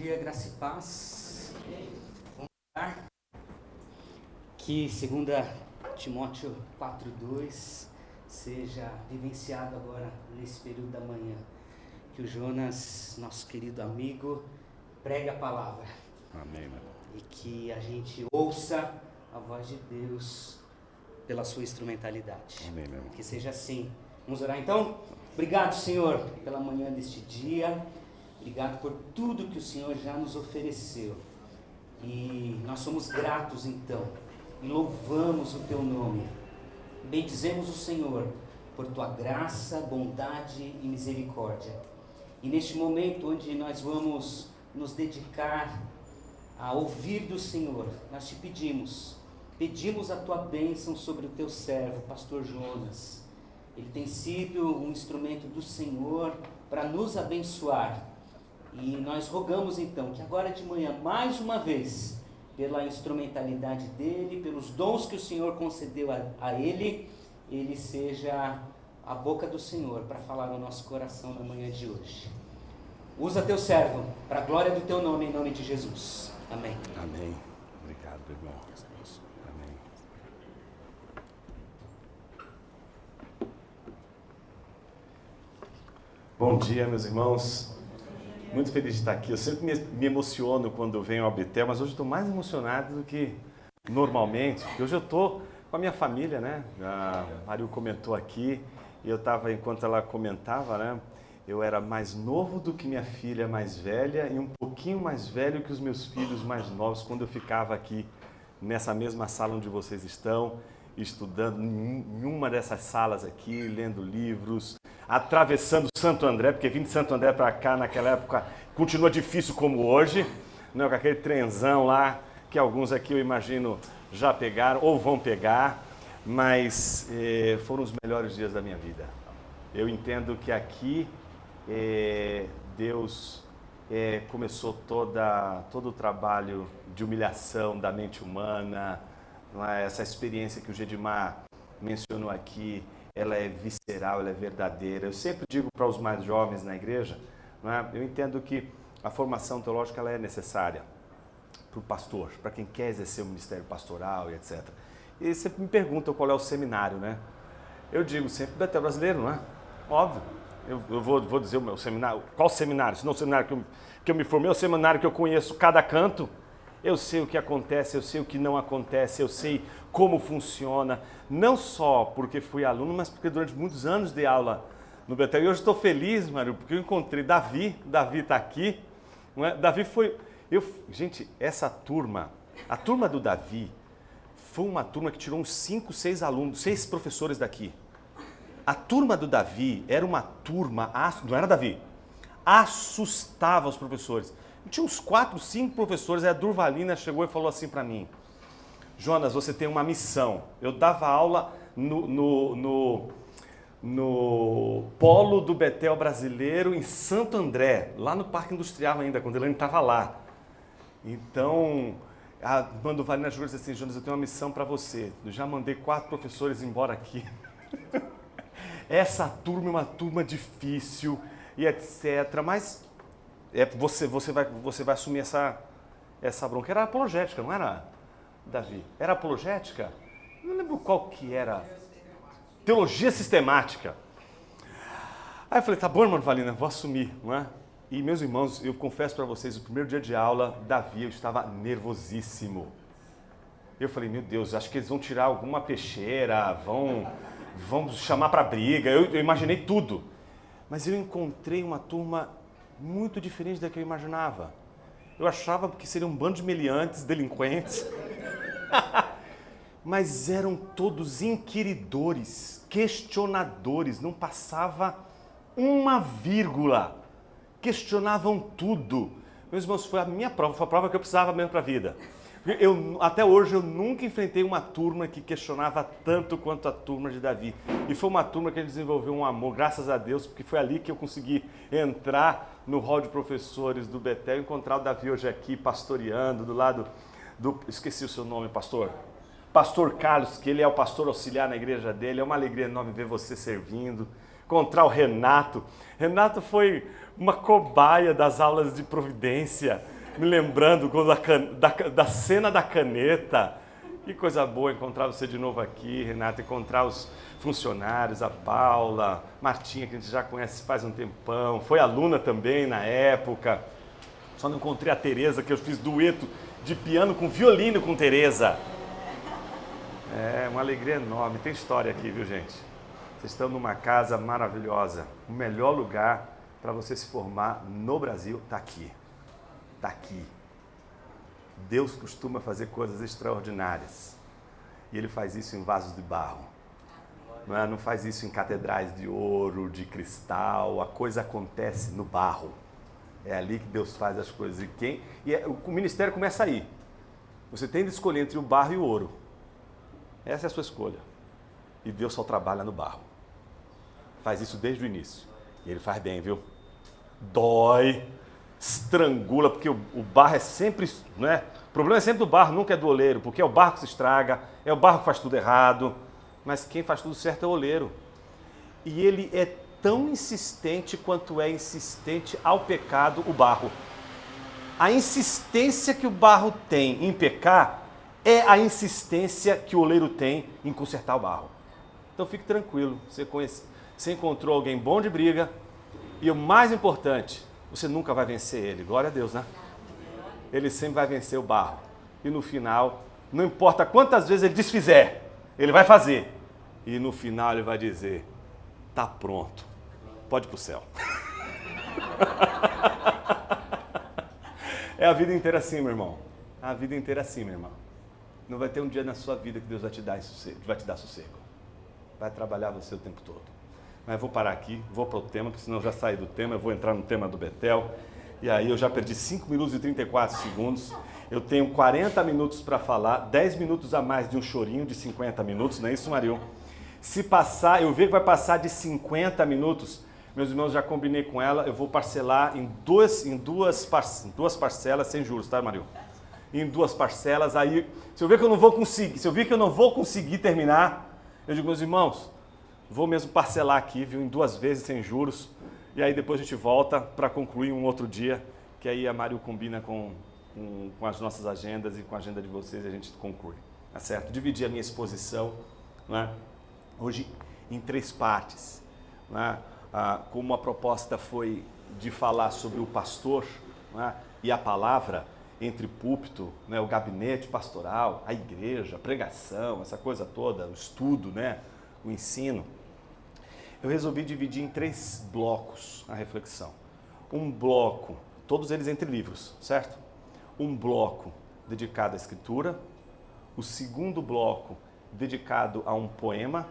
dia, graça e paz. Vamos orar. Que 2 Timóteo 4:2 seja vivenciado agora nesse período da manhã. Que o Jonas, nosso querido amigo, pregue a palavra. Amém, meu irmão. E que a gente ouça a voz de Deus pela sua instrumentalidade. Amém, meu irmão. Que seja assim. Vamos orar então? Obrigado, Senhor, pela manhã deste dia. Obrigado por tudo que o Senhor já nos ofereceu. E nós somos gratos então. E louvamos o Teu nome. Bendizemos o Senhor por Tua graça, bondade e misericórdia. E neste momento onde nós vamos nos dedicar a ouvir do Senhor, nós te pedimos a Tua bênção sobre o Teu servo, Pastor Jonas. Ele tem sido um instrumento do Senhor para nos abençoar. E nós rogamos então que agora de manhã, mais uma vez, pela instrumentalidade dele, pelos dons que o Senhor concedeu a ele, ele seja a boca do Senhor para falar no nosso coração na manhã de hoje. Usa teu servo para a glória do teu nome, em nome de Jesus. Amém. Amém. Obrigado, irmão. Amém. Bom dia, meus irmãos. Muito feliz de estar aqui. Eu sempre me emociono quando venho ao Betel, mas hoje estou mais emocionado do que normalmente, porque hoje eu estou com a minha família, né? A Mario comentou aqui, e eu estava, enquanto ela comentava, né? Eu era mais novo do que minha filha mais velha e um pouquinho mais velho que os meus filhos mais novos quando eu ficava aqui nessa mesma sala onde vocês estão, estudando em uma dessas salas aqui, lendo livros, atravessando Santo André, porque vir de Santo André para cá naquela época continua difícil como hoje, né, com aquele trenzão lá, que alguns aqui eu imagino já pegaram ou vão pegar, mas foram os melhores dias da minha vida. Eu entendo que aqui Deus começou todo o trabalho de humilhação da mente humana, essa experiência que o Gedimar mencionou aqui, ela é visceral, ela é verdadeira. Eu sempre digo para os mais jovens na igreja, eu entendo que a formação teológica ela é necessária para o pastor, para quem quer exercer o ministério pastoral e etc. E sempre me perguntam qual é o seminário, né? Eu digo sempre Betel Brasileiro, não é? Óbvio. Eu vou dizer o meu seminário. Qual seminário? Se não o seminário que eu me formei, é o seminário que eu conheço cada canto. Eu sei o que acontece, eu sei o que não acontece, eu sei como funciona. Não só porque fui aluno, mas porque durante muitos anos dei aula no Betel. E hoje estou feliz, Mário, porque eu encontrei Davi. Davi está aqui. Não é? Davi foi... Gente, essa turma, a turma do Davi, foi uma turma que tirou uns 5, 6 alunos, 6 professores daqui. A turma do Davi era uma turma, não era Davi, assustava os professores. Tinha uns 4, 5 professores, aí a Durvalina chegou e falou assim para mim: Jonas, você tem uma missão. Eu dava aula no polo do Betel Brasileiro em Santo André, lá no Parque Industrial ainda, quando ele estava lá. Então, a Durvalina chegou e disse assim: Jonas, eu tenho uma missão para você. Eu já mandei 4 professores embora aqui. Essa turma é uma turma difícil e etc. Mas você vai assumir essa bronca. Era apologética, não era, Davi? Era apologética? Não lembro qual que era. Teologia sistemática. Aí eu falei, tá bom, irmão Valina, vou assumir, não é? E meus irmãos, eu confesso para vocês, o primeiro dia de aula, Davi, eu estava nervosíssimo. Eu falei, meu Deus, acho que eles vão tirar alguma peixeira, vão chamar para briga. Eu imaginei tudo. Mas eu encontrei uma turma muito diferente da que eu imaginava. Eu achava que seria um bando de meliantes, delinquentes. Mas eram todos inquiridores, questionadores, não passava uma vírgula. Questionavam tudo. Meus irmãos, foi a minha prova, foi a prova que eu precisava mesmo para a vida. Até hoje eu nunca enfrentei uma turma que questionava tanto quanto a turma de Davi. E foi uma turma que ele desenvolveu um amor, graças a Deus, porque foi ali que eu consegui entrar no hall de professores do Betel e encontrar o Davi hoje aqui pastoreando do lado do... Esqueci o seu nome, pastor. Pastor Carlos, que ele é o pastor auxiliar na igreja dele. É uma alegria enorme ver você servindo. encontrar o Renato. Renato foi uma cobaia das aulas de providência, me lembrando da cena da caneta. Que coisa boa encontrar você de novo aqui, Renato, encontrar os funcionários, a Paula, Martinha, que a gente já conhece faz um tempão, foi aluna também na época. Só não encontrei a Tereza, que eu fiz dueto de piano com violino com Tereza. É uma alegria enorme, tem história aqui, viu, gente? Vocês estão numa casa maravilhosa, o melhor lugar para você se formar no Brasil está aqui. Está aqui. Deus costuma fazer coisas extraordinárias. E Ele faz isso em vasos de barro. Não faz isso em catedrais de ouro, de cristal. A coisa acontece no barro. É ali que Deus faz as coisas. O ministério começa aí. Você tem de escolher entre o barro e o ouro. Essa é a sua escolha. E Deus só trabalha no barro. Faz isso desde o início. E Ele faz bem, viu? Dói, estrangula, porque o barro é sempre, né? O problema é sempre do barro, nunca é do oleiro, porque é o barro que se estraga, é o barro que faz tudo errado, mas quem faz tudo certo é o oleiro. E ele é tão insistente quanto é insistente ao pecado o barro. A insistência que o barro tem em pecar é a insistência que o oleiro tem em consertar o barro. Então fique tranquilo, você encontrou alguém bom de briga e o mais importante, você nunca vai vencer ele. Glória a Deus, né? Ele sempre vai vencer o barro. E no final, não importa quantas vezes ele desfizer, ele vai fazer. E no final ele vai dizer, tá pronto, pode ir pro céu. É a vida inteira assim, meu irmão. A vida inteira assim, meu irmão. Não vai ter um dia na sua vida que Deus vai te dar sossego. Vai trabalhar você o tempo todo. Mas vou parar aqui, vou para o tema, porque senão eu já saí do tema, eu vou entrar no tema do Betel. E aí eu já perdi 5 minutos e 34 segundos. Eu tenho 40 minutos para falar, 10 minutos a mais de um chorinho de 50 minutos, não é isso, Marion? Se passar, eu ver que vai passar de 50 minutos, meus irmãos, já combinei com ela, eu vou parcelar em duas parcelas sem juros, tá, Marion? Em 2 parcelas, aí, se eu ver que eu não vou conseguir terminar, eu digo, meus irmãos, vou mesmo parcelar aqui, viu, em 2 vezes sem juros, e aí depois a gente volta para concluir um outro dia, que aí a Mário combina com as nossas agendas e com a agenda de vocês e a gente conclui, tá certo? Dividi a minha exposição, né, hoje em 3 partes, né, como a proposta foi de falar sobre o pastor, né, e a palavra entre púlpito, né, o gabinete pastoral, a igreja, a pregação, essa coisa toda, o estudo, né, o ensino. Eu resolvi dividir em 3 blocos a reflexão. Um bloco, todos eles entre livros, certo? Um bloco dedicado à escritura. O segundo bloco dedicado a um poema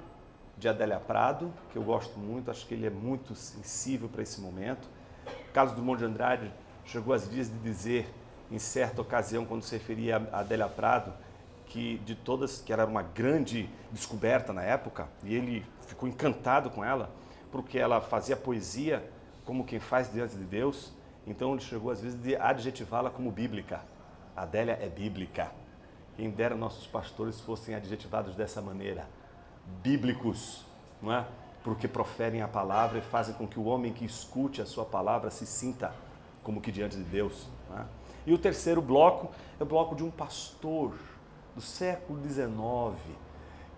de Adélia Prado, que eu gosto muito, acho que ele é muito sensível para esse momento. Carlos Drummond de Andrade chegou às vias de dizer, em certa ocasião, quando se referia a Adélia Prado, que de todas, que era uma grande descoberta na época, e ele ficou encantado com ela, porque ela fazia poesia como quem faz diante de Deus, então ele chegou às vezes de adjetivá-la como bíblica. Adélia é bíblica. Quem dera nossos pastores fossem adjetivados dessa maneira, bíblicos, não é? Porque proferem a palavra e fazem com que o homem que escute a sua palavra se sinta como que diante de Deus. Não é? E o terceiro bloco é o bloco de um pastor do século XIX.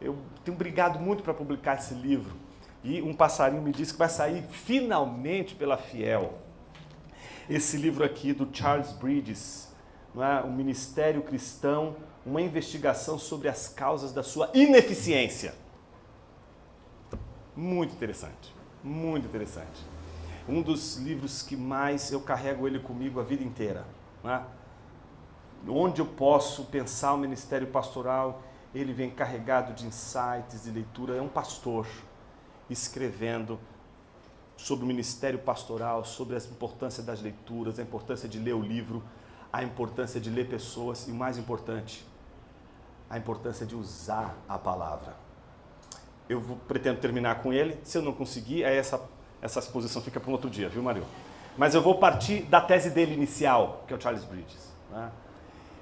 Eu tenho brigado muito para publicar esse livro e um passarinho me disse que vai sair finalmente pela Fiel. Esse livro aqui do Charles Bridges, não é? O Ministério Cristão, uma investigação sobre as causas da sua ineficiência. Muito interessante, muito interessante. Um dos livros que mais eu carrego ele comigo a vida inteira. Não é? Onde eu posso pensar o ministério pastoral, ele vem carregado de insights, de leitura. É um pastor escrevendo sobre o ministério pastoral, sobre a importância das leituras, a importância de ler o livro, a importância de ler pessoas e, o mais importante, a importância de usar a palavra. Pretendo terminar com ele. Se eu não conseguir, aí essa exposição fica para um outro dia, viu, Mário? Mas eu vou partir da tese dele inicial, que é o Charles Bridges. Né?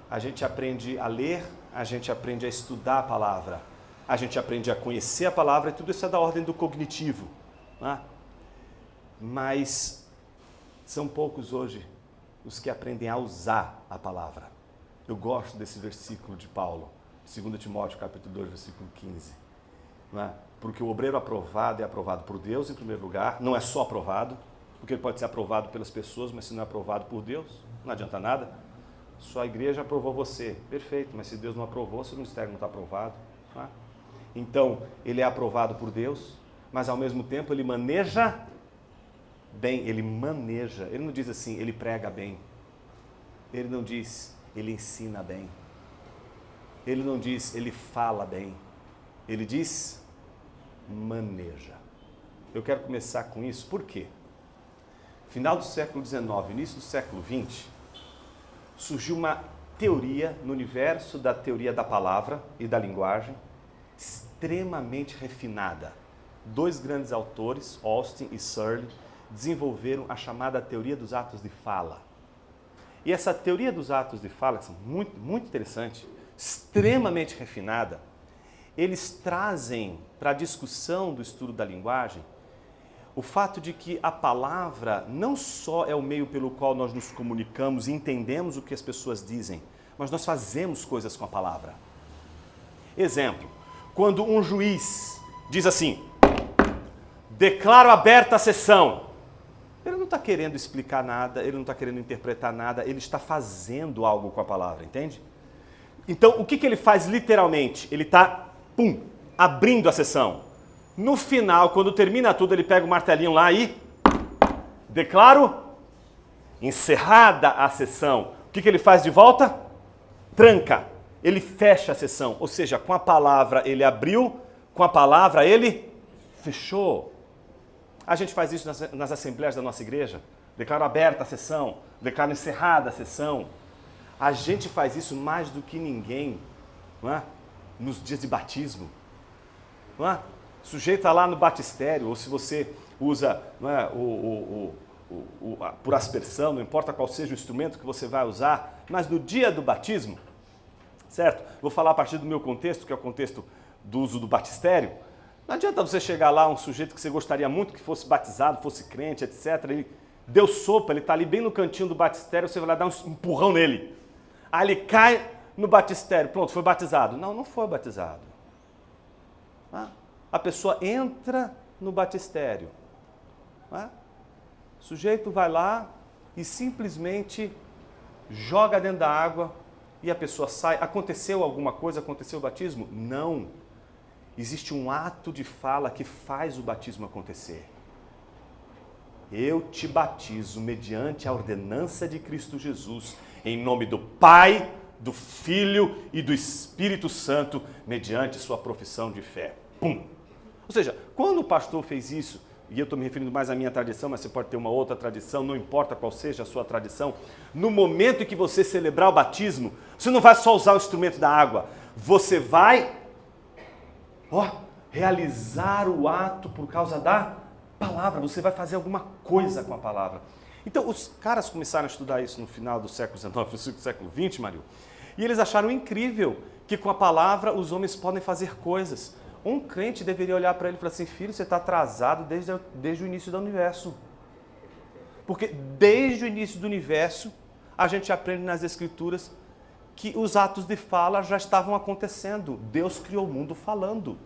A gente aprende a ler, a gente aprende a estudar a palavra, a gente aprende a conhecer a palavra, e tudo isso é da ordem do cognitivo. Né? mas são poucos hoje os que aprendem a usar a palavra. Eu gosto desse versículo de Paulo, 2 Timóteo, capítulo 2, versículo 15. Não é? Porque o obreiro aprovado é aprovado por Deus, em primeiro lugar. Não é só aprovado, porque ele pode ser aprovado pelas pessoas, mas se não é aprovado por Deus, não adianta nada. Sua igreja aprovou você, perfeito, mas se Deus não aprovou, seu ministério não está aprovado. Não é? Então, ele é aprovado por Deus, mas ao mesmo tempo ele maneja bem, ele maneja. Ele não diz assim, ele prega bem. Ele não diz, ele ensina bem. Ele não diz, ele fala bem. Ele diz, maneja. Eu quero começar com isso, por quê? Final do século XIX, início do século XX, surgiu uma teoria no universo da teoria da palavra e da linguagem, extremamente refinada. Dois grandes autores, Austin e Searle, desenvolveram a chamada teoria dos atos de fala. E essa teoria dos atos de fala, muito, muito interessante, extremamente refinada, eles trazem para a discussão do estudo da linguagem o fato de que a palavra não só é o meio pelo qual nós nos comunicamos e entendemos o que as pessoas dizem, mas nós fazemos coisas com a palavra. Exemplo, quando um juiz diz assim, declaro aberta a sessão, ele não está querendo explicar nada, ele não está querendo interpretar nada, ele está fazendo algo com a palavra, entende? Então, o que ele faz literalmente? Ele está, abrindo a sessão. No final, quando termina tudo, ele pega o martelinho lá e declaro encerrada a sessão. O que ele faz de volta? Tranca. Ele fecha a sessão. Ou seja, com a palavra ele abriu, com a palavra ele fechou. A gente faz isso nas assembleias da nossa igreja. Declaro aberta a sessão, declaro encerrada a sessão. A gente faz isso mais do que ninguém, não é? Nos dias de batismo. Não é? O sujeito está lá no batistério, ou se você usa, não é, por aspersão, não importa qual seja o instrumento que você vai usar, mas no dia do batismo, certo? Vou falar a partir do meu contexto, que é o contexto do uso do batistério. Não adianta você chegar lá, um sujeito que você gostaria muito que fosse batizado, fosse crente, etc. Ele deu sopa, ele está ali bem no cantinho do batistério, você vai lá dar um empurrão nele. Aí ele cai no batistério, pronto, foi batizado. Não, não foi batizado. A pessoa entra no batistério. O sujeito vai lá e simplesmente joga dentro da água e a pessoa sai. Aconteceu alguma coisa? Aconteceu o batismo? Não. Existe um ato de fala que faz o batismo acontecer. Eu te batizo mediante a ordenança de Cristo Jesus, em nome do Pai, do Filho e do Espírito Santo, mediante sua profissão de fé. Ou seja, quando o pastor fez isso, e eu estou me referindo mais à minha tradição, mas você pode ter uma outra tradição, não importa qual seja a sua tradição, no momento em que você celebrar o batismo, você não vai só usar o instrumento da água, você vai realizar o ato por causa da palavra, você vai fazer alguma coisa com a palavra. Então, os caras começaram a estudar isso no final do século XIX, no século XX, Mário, e eles acharam incrível que com a palavra os homens podem fazer coisas. Um crente deveria olhar para ele e falar assim, filho, você está atrasado desde o início do universo. Porque desde o início do universo, a gente aprende nas Escrituras que os atos de fala já estavam acontecendo. Deus criou o mundo falando.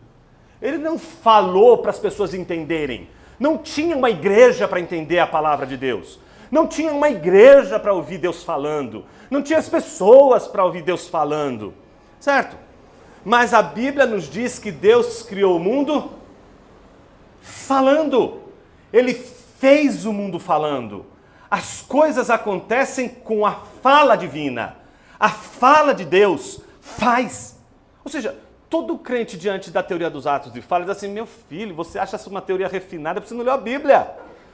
Ele não falou para as pessoas entenderem. Não tinha uma igreja para entender a palavra de Deus. Não tinha uma igreja para ouvir Deus falando. Não tinha as pessoas para ouvir Deus falando. Certo? Mas a Bíblia nos diz que Deus criou o mundo falando. Ele fez o mundo falando. As coisas acontecem com a fala divina. A fala de Deus faz. Ou seja, todo crente diante da teoria dos atos de fala diz assim, meu filho, você acha essa uma teoria refinada, porque você não leu a Bíblia.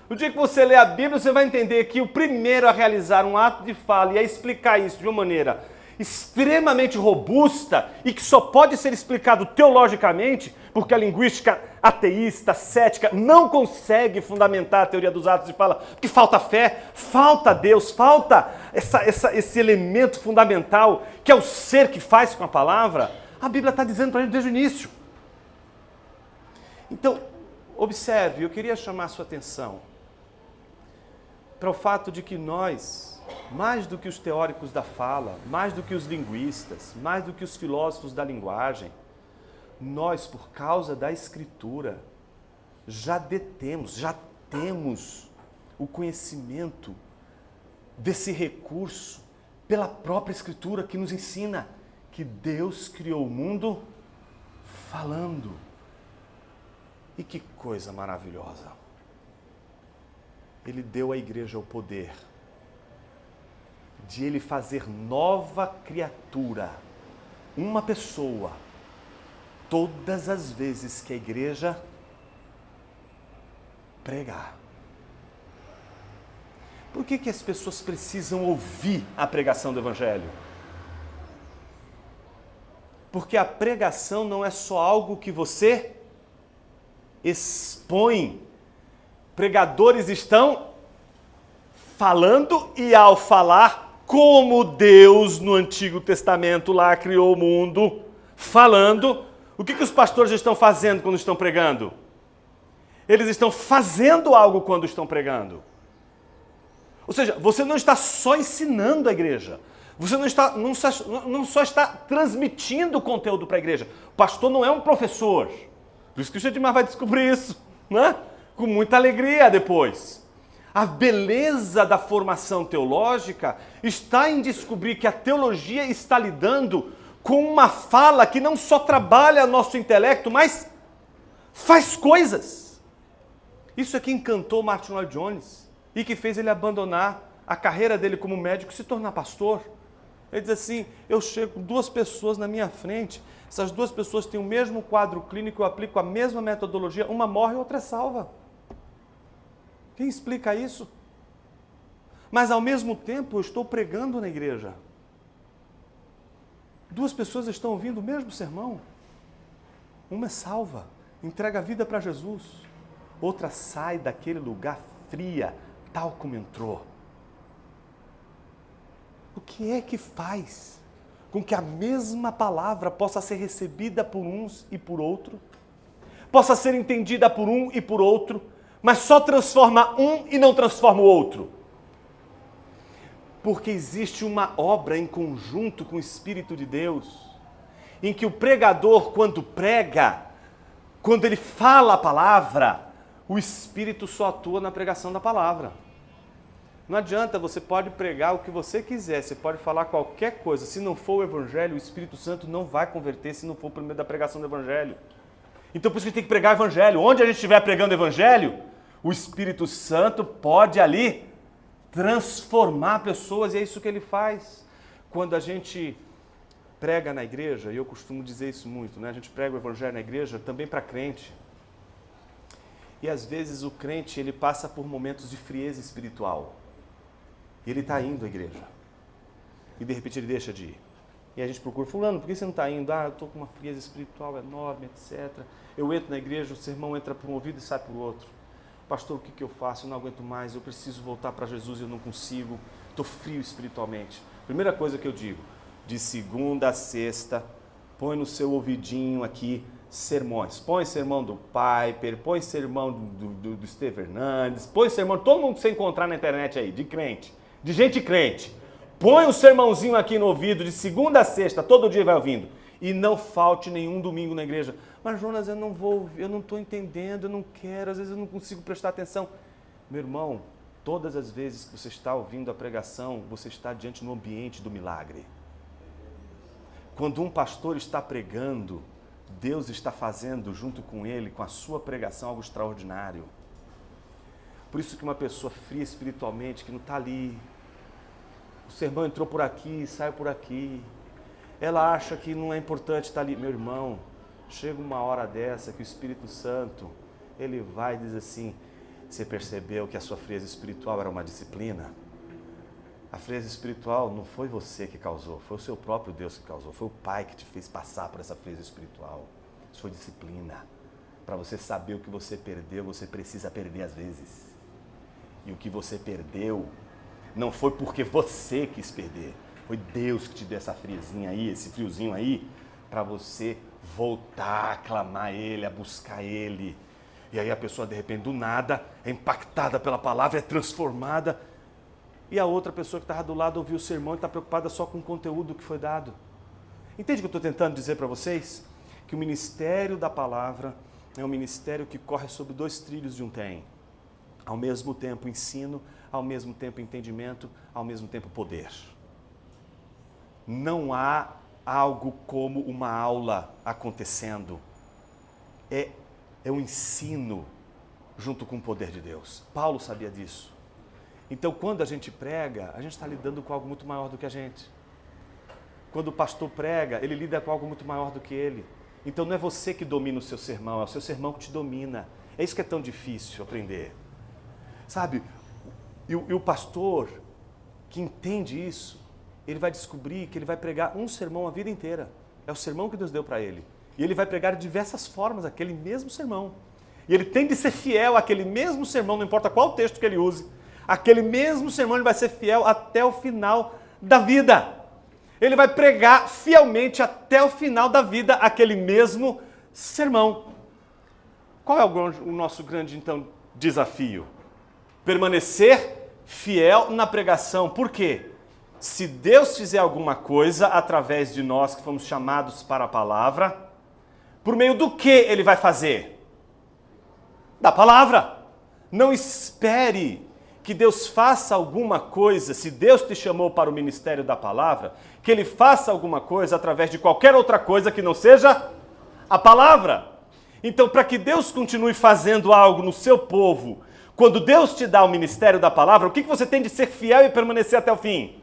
No dia que você lê a Bíblia, você vai entender que o primeiro a realizar um ato de fala e a explicar isso de uma maneira extremamente robusta e que só pode ser explicado teologicamente, porque a linguística ateísta, cética, não consegue fundamentar a teoria dos atos de fala, porque falta fé, falta Deus, falta esse elemento fundamental que é o ser que faz com a palavra. A Bíblia está dizendo para a gente desde o início. Então, observe, eu queria chamar a sua atenção para o fato de que nós, mais do que os teóricos da fala, mais do que os linguistas, mais do que os filósofos da linguagem, nós, por causa da Escritura, já temos o conhecimento desse recurso pela própria Escritura que nos ensina que Deus criou o mundo falando. E que coisa maravilhosa! Ele deu à igreja o poder de ele fazer nova criatura, uma pessoa, todas as vezes que a igreja pregar. Por que as pessoas precisam ouvir a pregação do Evangelho? Porque a pregação não é só algo que você expõe. Pregadores estão falando e ao falar, como Deus no Antigo Testamento lá criou o mundo, falando, o que os pastores estão fazendo quando estão pregando? Eles estão fazendo algo quando estão pregando. Ou seja, você não está só ensinando a igreja, você não só está transmitindo conteúdo para a igreja. O pastor não é um professor. Por isso que o Gedimar vai descobrir isso, né? Com muita alegria depois. A beleza da formação teológica está em descobrir que a teologia está lidando com uma fala que não só trabalha nosso intelecto, mas faz coisas. Isso é que encantou Martin Lloyd Jones e que fez ele abandonar a carreira dele como médico e se tornar pastor. Ele diz assim, eu chego com 2 pessoas na minha frente, essas 2 pessoas têm o mesmo quadro clínico, eu aplico a mesma metodologia, uma morre e outra é salva. Quem explica isso? Mas ao mesmo tempo eu estou pregando na igreja. 2 pessoas estão ouvindo o mesmo sermão. Uma é salva, entrega a vida para Jesus. Outra sai daquele lugar fria, tal como entrou. O que é que faz com que a mesma palavra possa ser recebida por uns e por outro, possa ser entendida por um e por outro, mas só transforma um e não transforma o outro? Porque existe uma obra em conjunto com o Espírito de Deus, em que o pregador, quando prega, quando ele fala a palavra, o Espírito só atua na pregação da palavra. Não adianta, você pode pregar o que você quiser, você pode falar qualquer coisa, se não for o Evangelho, o Espírito Santo não vai converter se não for por meio da pregação do Evangelho. Então por isso que a gente tem que pregar o Evangelho. Onde a gente estiver pregando o Evangelho, o Espírito Santo pode ali transformar pessoas, e é isso que ele faz. Quando a gente prega na igreja, e eu costumo dizer isso muito, né? A gente prega o Evangelho na igreja também para crente. E às vezes o crente, ele passa por momentos de frieza espiritual. E ele está indo à igreja. E de repente ele deixa de ir. E a gente procura, fulano, por que você não está indo? Ah, eu estou com uma frieza espiritual enorme, etc. Eu entro na igreja, o sermão entra por um ouvido e sai por outro. Pastor, o que eu faço? Eu não aguento mais, eu preciso voltar para Jesus e eu não consigo. Estou frio espiritualmente. Primeira coisa que eu digo, de segunda a sexta, põe no seu ouvidinho aqui sermões. Põe sermão do Piper, põe sermão do Steve Hernandes, põe sermão de todo mundo que você encontrar na internet aí, de crente, de gente crente. Põe um sermãozinho aqui no ouvido, de segunda a sexta, todo dia vai ouvindo. E não falte nenhum domingo na igreja. Mas Jonas, eu não vou, eu não estou entendendo, eu não quero, às vezes eu não consigo prestar atenção. Meu irmão, todas as vezes que você está ouvindo a pregação, você está diante do ambiente do milagre. Quando um pastor está pregando, Deus está fazendo junto com ele, com a sua pregação, algo extraordinário. Por isso que uma pessoa fria espiritualmente, que não está ali, o sermão entrou por aqui, saiu por aqui, ela acha que não é importante estar ali. Meu irmão, chega uma hora dessa que o Espírito Santo, ele vai e diz assim, você percebeu que a sua frieza espiritual era uma disciplina? A frieza espiritual não foi você que causou, foi o seu próprio Deus que causou, foi o Pai que te fez passar por essa frieza espiritual. Isso foi disciplina. Para você saber o que você perdeu, você precisa perder às vezes. E o que você perdeu não foi porque você quis perder, foi Deus que te deu essa friezinha aí, esse friozinho aí, para você voltar a clamar Ele, a buscar Ele. E aí a pessoa, de repente, do nada, é impactada pela palavra, é transformada. e a outra pessoa que estava do lado ouviu o sermão e está preocupada só com o conteúdo que foi dado. Entende o que eu estou tentando dizer para vocês? Que o ministério da palavra é um ministério que corre sobre 2 trilhos de um trem. Ao mesmo tempo ensino, ao mesmo tempo entendimento, ao mesmo tempo poder. Não há algo como uma aula acontecendo. É um ensino junto com o poder de Deus. Paulo sabia disso. Então, quando a gente prega, a gente está lidando com algo muito maior do que a gente. Quando o pastor prega, ele lida com algo muito maior do que ele. Então, não é você que domina o seu sermão, é o seu sermão que te domina. É isso que é tão difícil aprender. Sabe? E o pastor que entende isso, ele vai descobrir que ele vai pregar um sermão a vida inteira. É o sermão que Deus deu para ele. E ele vai pregar de diversas formas aquele mesmo sermão. E ele tem de ser fiel àquele mesmo sermão, não importa qual texto que ele use. Aquele mesmo sermão ele vai ser fiel até o final da vida. Ele vai pregar fielmente até o final da vida aquele mesmo sermão. Qual é o nosso grande, então, desafio? Permanecer fiel na pregação. Por quê? Se Deus fizer alguma coisa através de nós que fomos chamados para a palavra, por meio do que ele vai fazer? Da palavra. Não espere que Deus faça alguma coisa, se Deus te chamou para o ministério da palavra, que Ele faça alguma coisa através de qualquer outra coisa que não seja a palavra. Então, para que Deus continue fazendo algo no seu povo, quando Deus te dá o ministério da palavra, o que você tem de ser fiel e permanecer até o fim?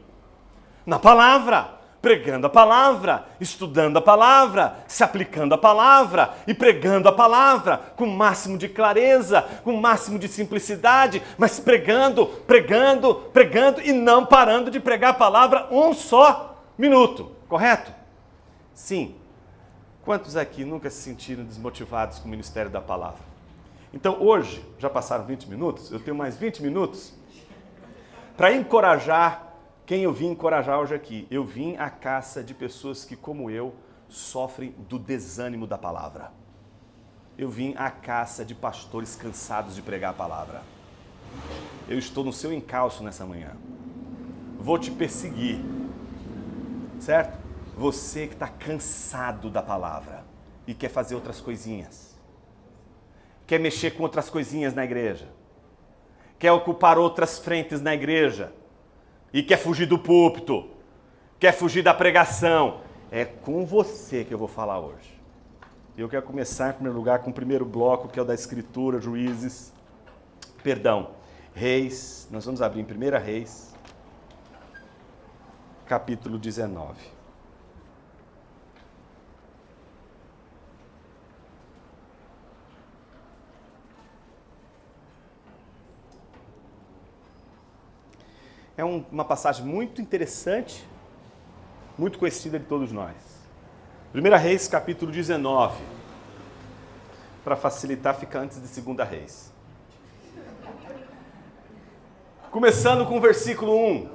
Na palavra. Pregando a palavra, estudando a palavra, se aplicando a palavra e pregando a palavra com o máximo de clareza, com o máximo de simplicidade, mas pregando, pregando, pregando e não parando de pregar a palavra um só minuto, correto? Sim. Quantos aqui nunca se sentiram desmotivados com o ministério da palavra? Então hoje, já passaram 20 minutos, eu tenho mais 20 minutos para encorajar. Quem eu vim encorajar hoje aqui? Eu vim à caça de pessoas que, como eu, sofrem do desânimo da palavra. Eu vim à caça de pastores cansados de pregar a palavra. Eu estou no seu encalço nessa manhã. Vou te perseguir, certo? Você que está cansado da palavra e quer fazer outras coisinhas. Quer mexer com outras coisinhas na igreja. Quer ocupar outras frentes na igreja. E quer fugir do púlpito, quer fugir da pregação. É com você que eu vou falar hoje. Eu quero começar, em primeiro lugar, com o primeiro bloco, que é o da Escritura, Reis. Nós vamos abrir em 1 Reis, capítulo 19. É uma passagem muito interessante, muito conhecida de todos nós. 1 Reis, capítulo 19. Para facilitar, fica antes de 2 Reis. Começando com o versículo 1.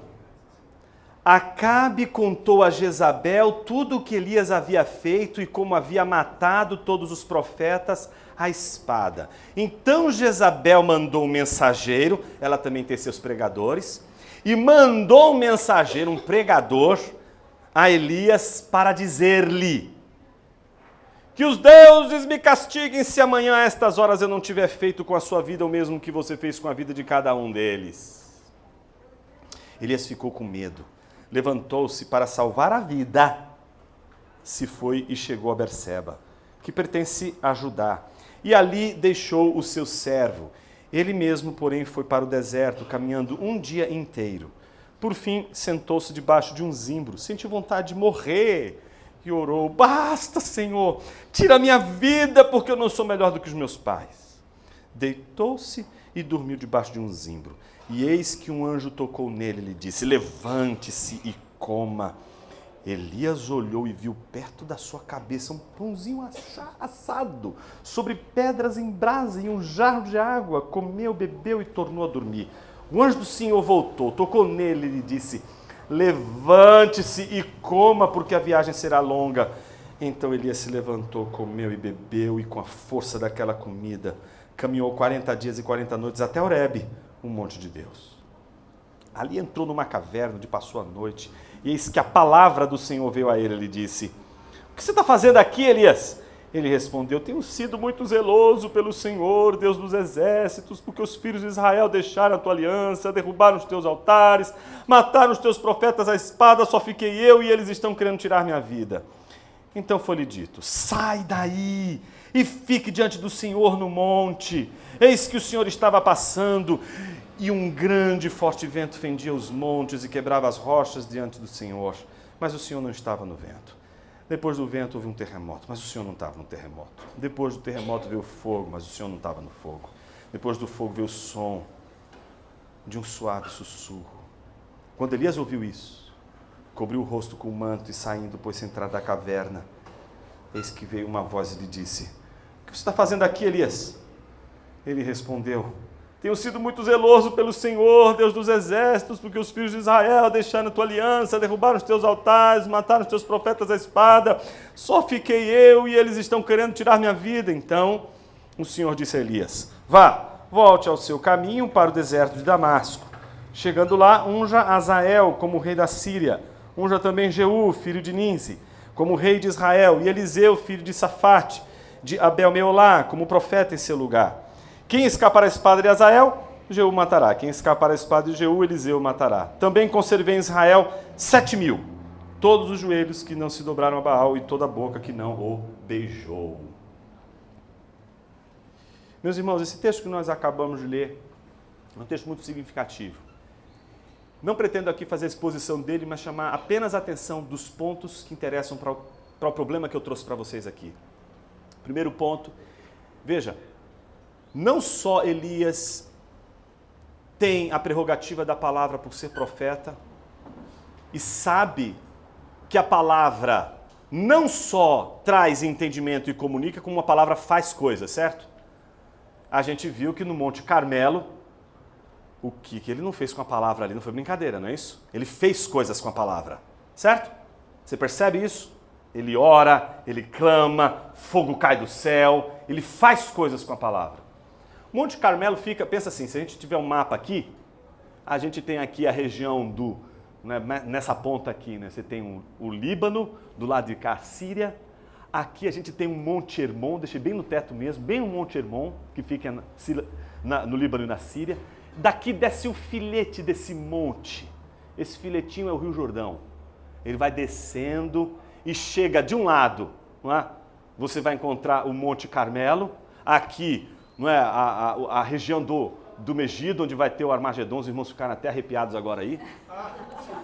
Acabe contou a Jezabel tudo o que Elias havia feito e como havia matado todos os profetas à espada. Então Jezabel mandou um mensageiro, ela também tem seus pregadores, e mandou um mensageiro, um pregador, a Elias para dizer-lhe: que os deuses me castiguem se amanhã a estas horas eu não tiver feito com a sua vida o mesmo que você fez com a vida de cada um deles. Elias ficou com medo, levantou-se para salvar a vida, se foi e chegou a Berseba, que pertence a Judá, e ali deixou o seu servo. Ele mesmo, porém, foi para o deserto, caminhando um dia inteiro. Por fim, sentou-se debaixo de um zimbro, sentiu vontade de morrer, e orou: basta, Senhor, tira a minha vida, porque eu não sou melhor do que os meus pais. Deitou-se e dormiu debaixo de um zimbro. E eis que um anjo tocou nele e lhe disse: levante-se e coma. Elias olhou e viu perto da sua cabeça um pãozinho assado, sobre pedras em brasa e um jarro de água. Comeu, bebeu e tornou a dormir. O anjo do Senhor voltou, tocou nele e lhe disse: levante-se e coma, porque a viagem será longa. Então Elias se levantou, comeu e bebeu, e com a força daquela comida, caminhou 40 dias e 40 noites até Horebe, um monte de Deus. Ali entrou numa caverna onde passou a noite, e eis que a palavra do Senhor veio a ele. Ele disse: o que você está fazendo aqui, Elias? Ele respondeu: tenho sido muito zeloso pelo Senhor, Deus dos exércitos, porque os filhos de Israel deixaram a tua aliança, derrubaram os teus altares, mataram os teus profetas à espada, só fiquei eu e eles estão querendo tirar minha vida. Então foi-lhe dito: sai daí e fique diante do Senhor no monte. Eis que o Senhor estava passando, e um grande e forte vento fendia os montes e quebrava as rochas diante do Senhor. Mas o Senhor não estava no vento. Depois do vento houve um terremoto, mas o Senhor não estava no terremoto. Depois do terremoto veio o fogo, mas o Senhor não estava no fogo. Depois do fogo veio o som de um suave sussurro. Quando Elias ouviu isso, cobriu o rosto com o manto e saindo, pôs-se à entrada da caverna. Eis que veio uma voz e lhe disse: o que você está fazendo aqui, Elias? Ele respondeu: tenho sido muito zeloso pelo Senhor, Deus dos exércitos, porque os filhos de Israel deixaram a tua aliança, derrubaram os teus altares, mataram os teus profetas à espada. Só fiquei eu e eles estão querendo tirar minha vida. Então o Senhor disse a Elias: vá, volte ao seu caminho para o deserto de Damasco. Chegando lá, unja Azael como rei da Síria. Unja também Jeú, filho de Ninsi, como rei de Israel, e Eliseu, filho de Safate, de Abel-Meolá, como profeta em seu lugar. Quem escapar a espada de Azael, Jeú matará. Quem escapar a espada de Jeú, Eliseu matará. Também conservei em Israel 7.000, todos os joelhos que não se dobraram a Baal e toda a boca que não o beijou. Meus irmãos, esse texto que nós acabamos de ler é um texto muito significativo. Não pretendo aqui fazer a exposição dele, mas chamar apenas a atenção dos pontos que interessam para o problema que eu trouxe para vocês aqui. Primeiro ponto, veja, não só Elias tem a prerrogativa da palavra por ser profeta e sabe que a palavra não só traz entendimento e comunica, como a palavra faz coisas, certo? A gente viu que no Monte Carmelo, o que ele não fez com a palavra ali não foi brincadeira, não é isso? Ele fez coisas com a palavra, certo? Você percebe isso? Ele ora, ele clama, fogo cai do céu, ele faz coisas com a palavra. O Monte Carmelo fica, pensa assim, se a gente tiver um mapa aqui, a gente tem aqui a região do, né, nessa ponta aqui, né, você tem o Líbano, do lado de cá a Síria, aqui a gente tem um Monte Hermon, deixei bem no teto mesmo, bem um Monte Hermon, que fica no Líbano e na Síria. Daqui desce o filete desse monte, esse filetinho é o Rio Jordão, ele vai descendo e chega de um lado, não é? Você vai encontrar o Monte Carmelo, aqui não é, a região do Megido, onde vai ter o Armagedon, os irmãos ficaram até arrepiados agora aí.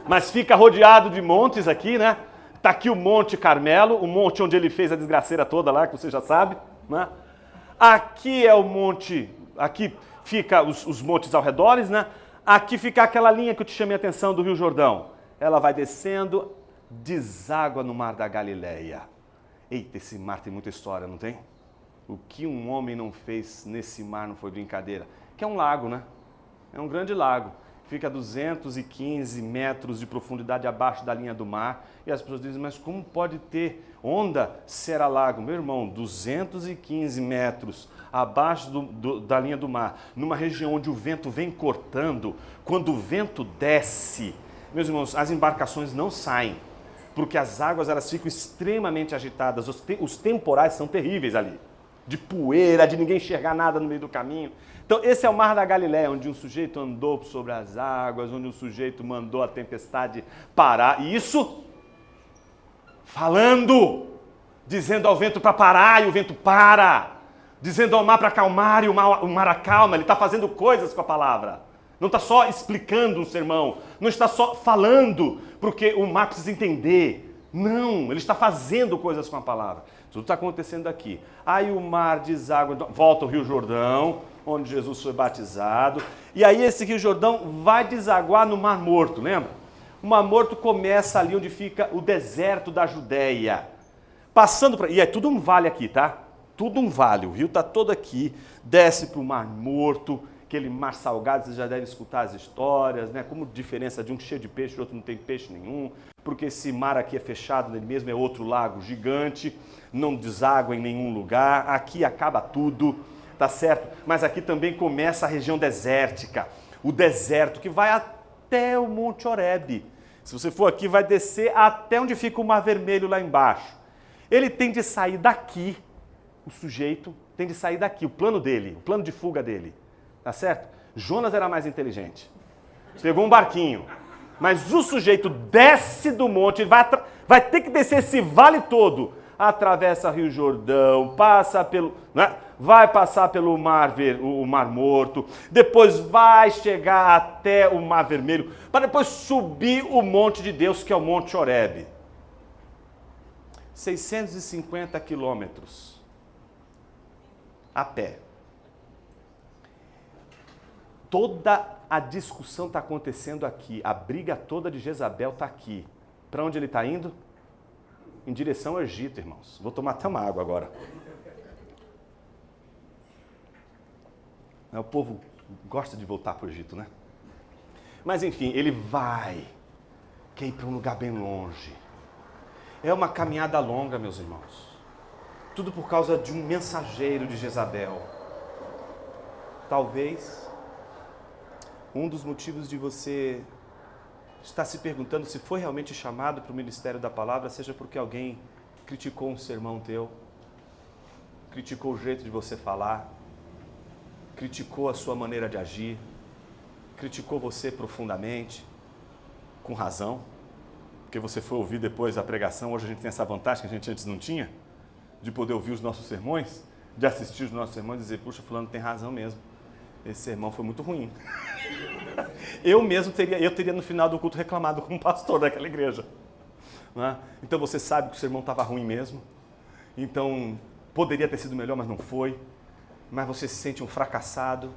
Mas fica rodeado de montes aqui, né? Está aqui o Monte Carmelo, o monte onde ele fez a desgraceira toda lá, que você já sabe. Né? Aqui é o monte, aqui fica os montes ao redor, né? Aqui fica aquela linha que eu te chamei a atenção do Rio Jordão. Ela vai descendo, deságua no Mar da Galileia. Eita, esse mar tem muita história, não tem? O que um homem não fez nesse mar não foi brincadeira. Que é um lago, né? É um grande lago. Fica a 215 metros de profundidade abaixo da linha do mar. E as pessoas dizem, mas como pode ter onda se era lago? Meu irmão, 215 metros abaixo da linha do mar, numa região onde o vento vem cortando, quando o vento desce, meus irmãos, as embarcações não saem, porque as águas elas ficam extremamente agitadas, os temporais são terríveis ali. De poeira, de ninguém enxergar nada no meio do caminho. Então esse é o Mar da Galileia, onde um sujeito andou sobre as águas, onde um sujeito mandou a tempestade parar. E isso falando, dizendo ao vento para parar e o vento para. Dizendo ao mar para acalmar e o mar acalma. Ele está fazendo coisas com a palavra. Não está só explicando um sermão, não está só falando porque o mar precisa entender. Não, ele está fazendo coisas com a palavra. Tudo está acontecendo aqui. Aí o mar deságua, volta ao Rio Jordão, onde Jesus foi batizado. E aí esse Rio Jordão vai desaguar no Mar Morto, lembra? O Mar Morto começa ali onde fica o deserto da Judéia. Passando para... E é tudo um vale aqui, tá? Tudo um vale. O rio está todo aqui, desce para o Mar Morto, aquele mar salgado, você já deve escutar as histórias, né? Como diferença de um cheio de peixe, o outro não tem peixe nenhum, porque esse mar aqui é fechado nele mesmo, é outro lago gigante, não deságua em nenhum lugar, aqui acaba tudo, tá certo? Mas aqui também começa a região desértica, o deserto que vai até até o Monte Horebe. Se você for aqui, vai descer até onde fica o Mar Vermelho lá embaixo. Ele tem de sair daqui, o sujeito tem de sair daqui, o plano dele, o plano de fuga dele. Tá certo? Jonas era mais inteligente. Pegou um barquinho. Mas o sujeito desce do monte, vai ter que descer esse vale todo. Atravessa o Rio Jordão, passa pelo, né? Vai passar pelo o Mar Morto, depois vai chegar até o Mar Vermelho, para depois subir o monte de Deus, que é o Monte Horebe. 650 quilômetros a pé. Toda a discussão está acontecendo aqui, a briga toda de Jezabel está aqui. Para onde ele está indo? Em direção ao Egito, irmãos. Vou tomar até uma água agora. O povo gosta de voltar para o Egito, né? Mas enfim, ele quer ir para um lugar bem longe. É uma caminhada longa, meus irmãos. Tudo por causa de um mensageiro de Jezabel. Talvez um dos motivos de você estar se perguntando se foi realmente chamado para o ministério da palavra seja porque alguém criticou um sermão teu, criticou o jeito de você falar, criticou a sua maneira de agir, criticou você profundamente, com razão, porque você foi ouvir depois a pregação. Hoje a gente tem essa vantagem que a gente antes não tinha, de poder ouvir os nossos sermões, de assistir os nossos sermões e dizer, puxa, fulano tem razão mesmo, esse sermão foi muito ruim. Eu teria no final do culto reclamado como pastor daquela igreja. Né? Então você sabe que o sermão estava ruim mesmo, então poderia ter sido melhor, mas não foi. Mas você se sente um fracassado,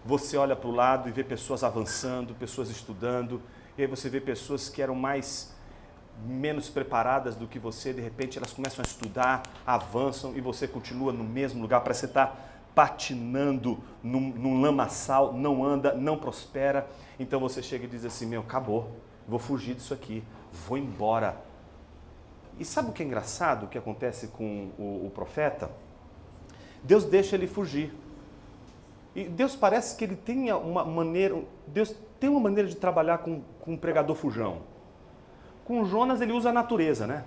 você olha para o lado e vê pessoas avançando, pessoas estudando, e aí você vê pessoas que eram menos preparadas do que você, de repente elas começam a estudar, avançam e você continua no mesmo lugar, parece que você está patinando num lamaçal, não anda, não prospera. Então você chega e diz assim, acabou, vou fugir disso aqui, vou embora. E sabe o que é engraçado, o que acontece com o profeta? Deus deixa ele fugir. E Deus parece que ele tem uma maneira de trabalhar com um pregador fujão. Com Jonas ele usa a natureza, né?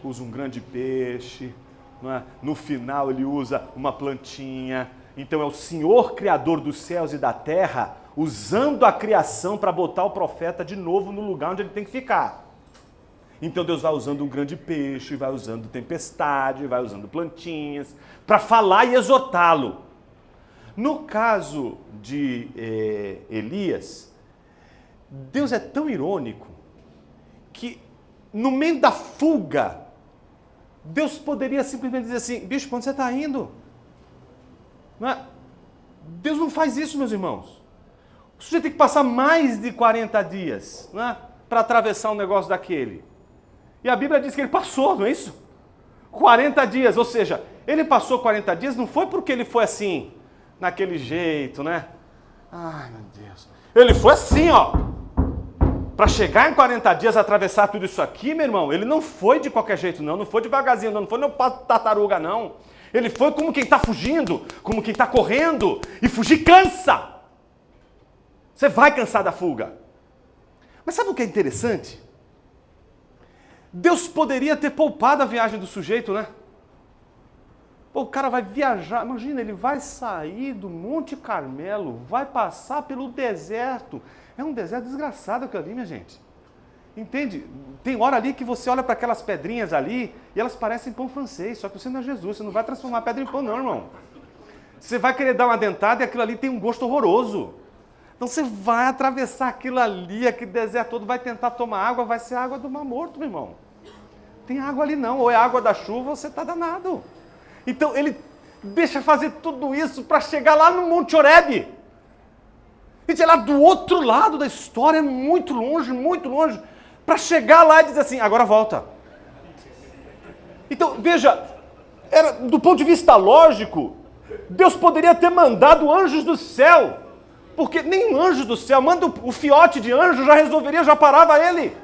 Usa um grande peixe, não é? No final ele usa uma plantinha. Então é o Senhor Criador dos céus e da terra usando a criação para botar o profeta de novo no lugar onde ele tem que ficar. Então Deus vai usando um grande peixe, vai usando tempestade, vai usando plantinhas, para falar e exortá-lo. No caso de Elias, Deus é tão irônico que no meio da fuga, Deus poderia simplesmente dizer assim, bicho, para onde você está indo? Não é? Deus não faz isso, meus irmãos. O sujeito tem que passar mais de 40 dias, não é? Para atravessar um negócio daquele. E a Bíblia diz que ele passou, não é isso? 40 dias, ou seja, ele passou 40 dias, não foi porque ele foi assim, naquele jeito, né? Ai, meu Deus. Ele foi assim, ó. Para chegar em 40 dias, atravessar tudo isso aqui, meu irmão, ele não foi de qualquer jeito, não foi devagarzinho, não foi no passo tartaruga, não. Ele foi como quem está fugindo, como quem está correndo, e fugir cansa. Você vai cansar da fuga. Mas sabe o que é interessante? Deus poderia ter poupado a viagem do sujeito, né? Pô, o cara vai viajar, imagina, ele vai sair do Monte Carmelo, vai passar pelo deserto. É um deserto desgraçado aquilo ali, minha gente. Entende? Tem hora ali que você olha para aquelas pedrinhas ali e elas parecem pão francês, só que você não é Jesus, você não vai transformar a pedra em pão não, irmão. Você vai querer dar uma dentada e aquilo ali tem um gosto horroroso. Então você vai atravessar aquilo ali, aquele deserto todo, vai tentar tomar água, vai ser água do Mar Morto, meu irmão. Tem água ali não, ou é água da chuva ou você está danado. Então ele deixa fazer tudo isso para chegar lá no Monte Horebe. E lá do outro lado da história, muito longe, para chegar lá e dizer assim, agora volta. Então, veja, do ponto de vista lógico, Deus poderia ter mandado anjos do céu, porque nem anjos do céu, manda o fiote de anjo, já resolveria, já parava ele.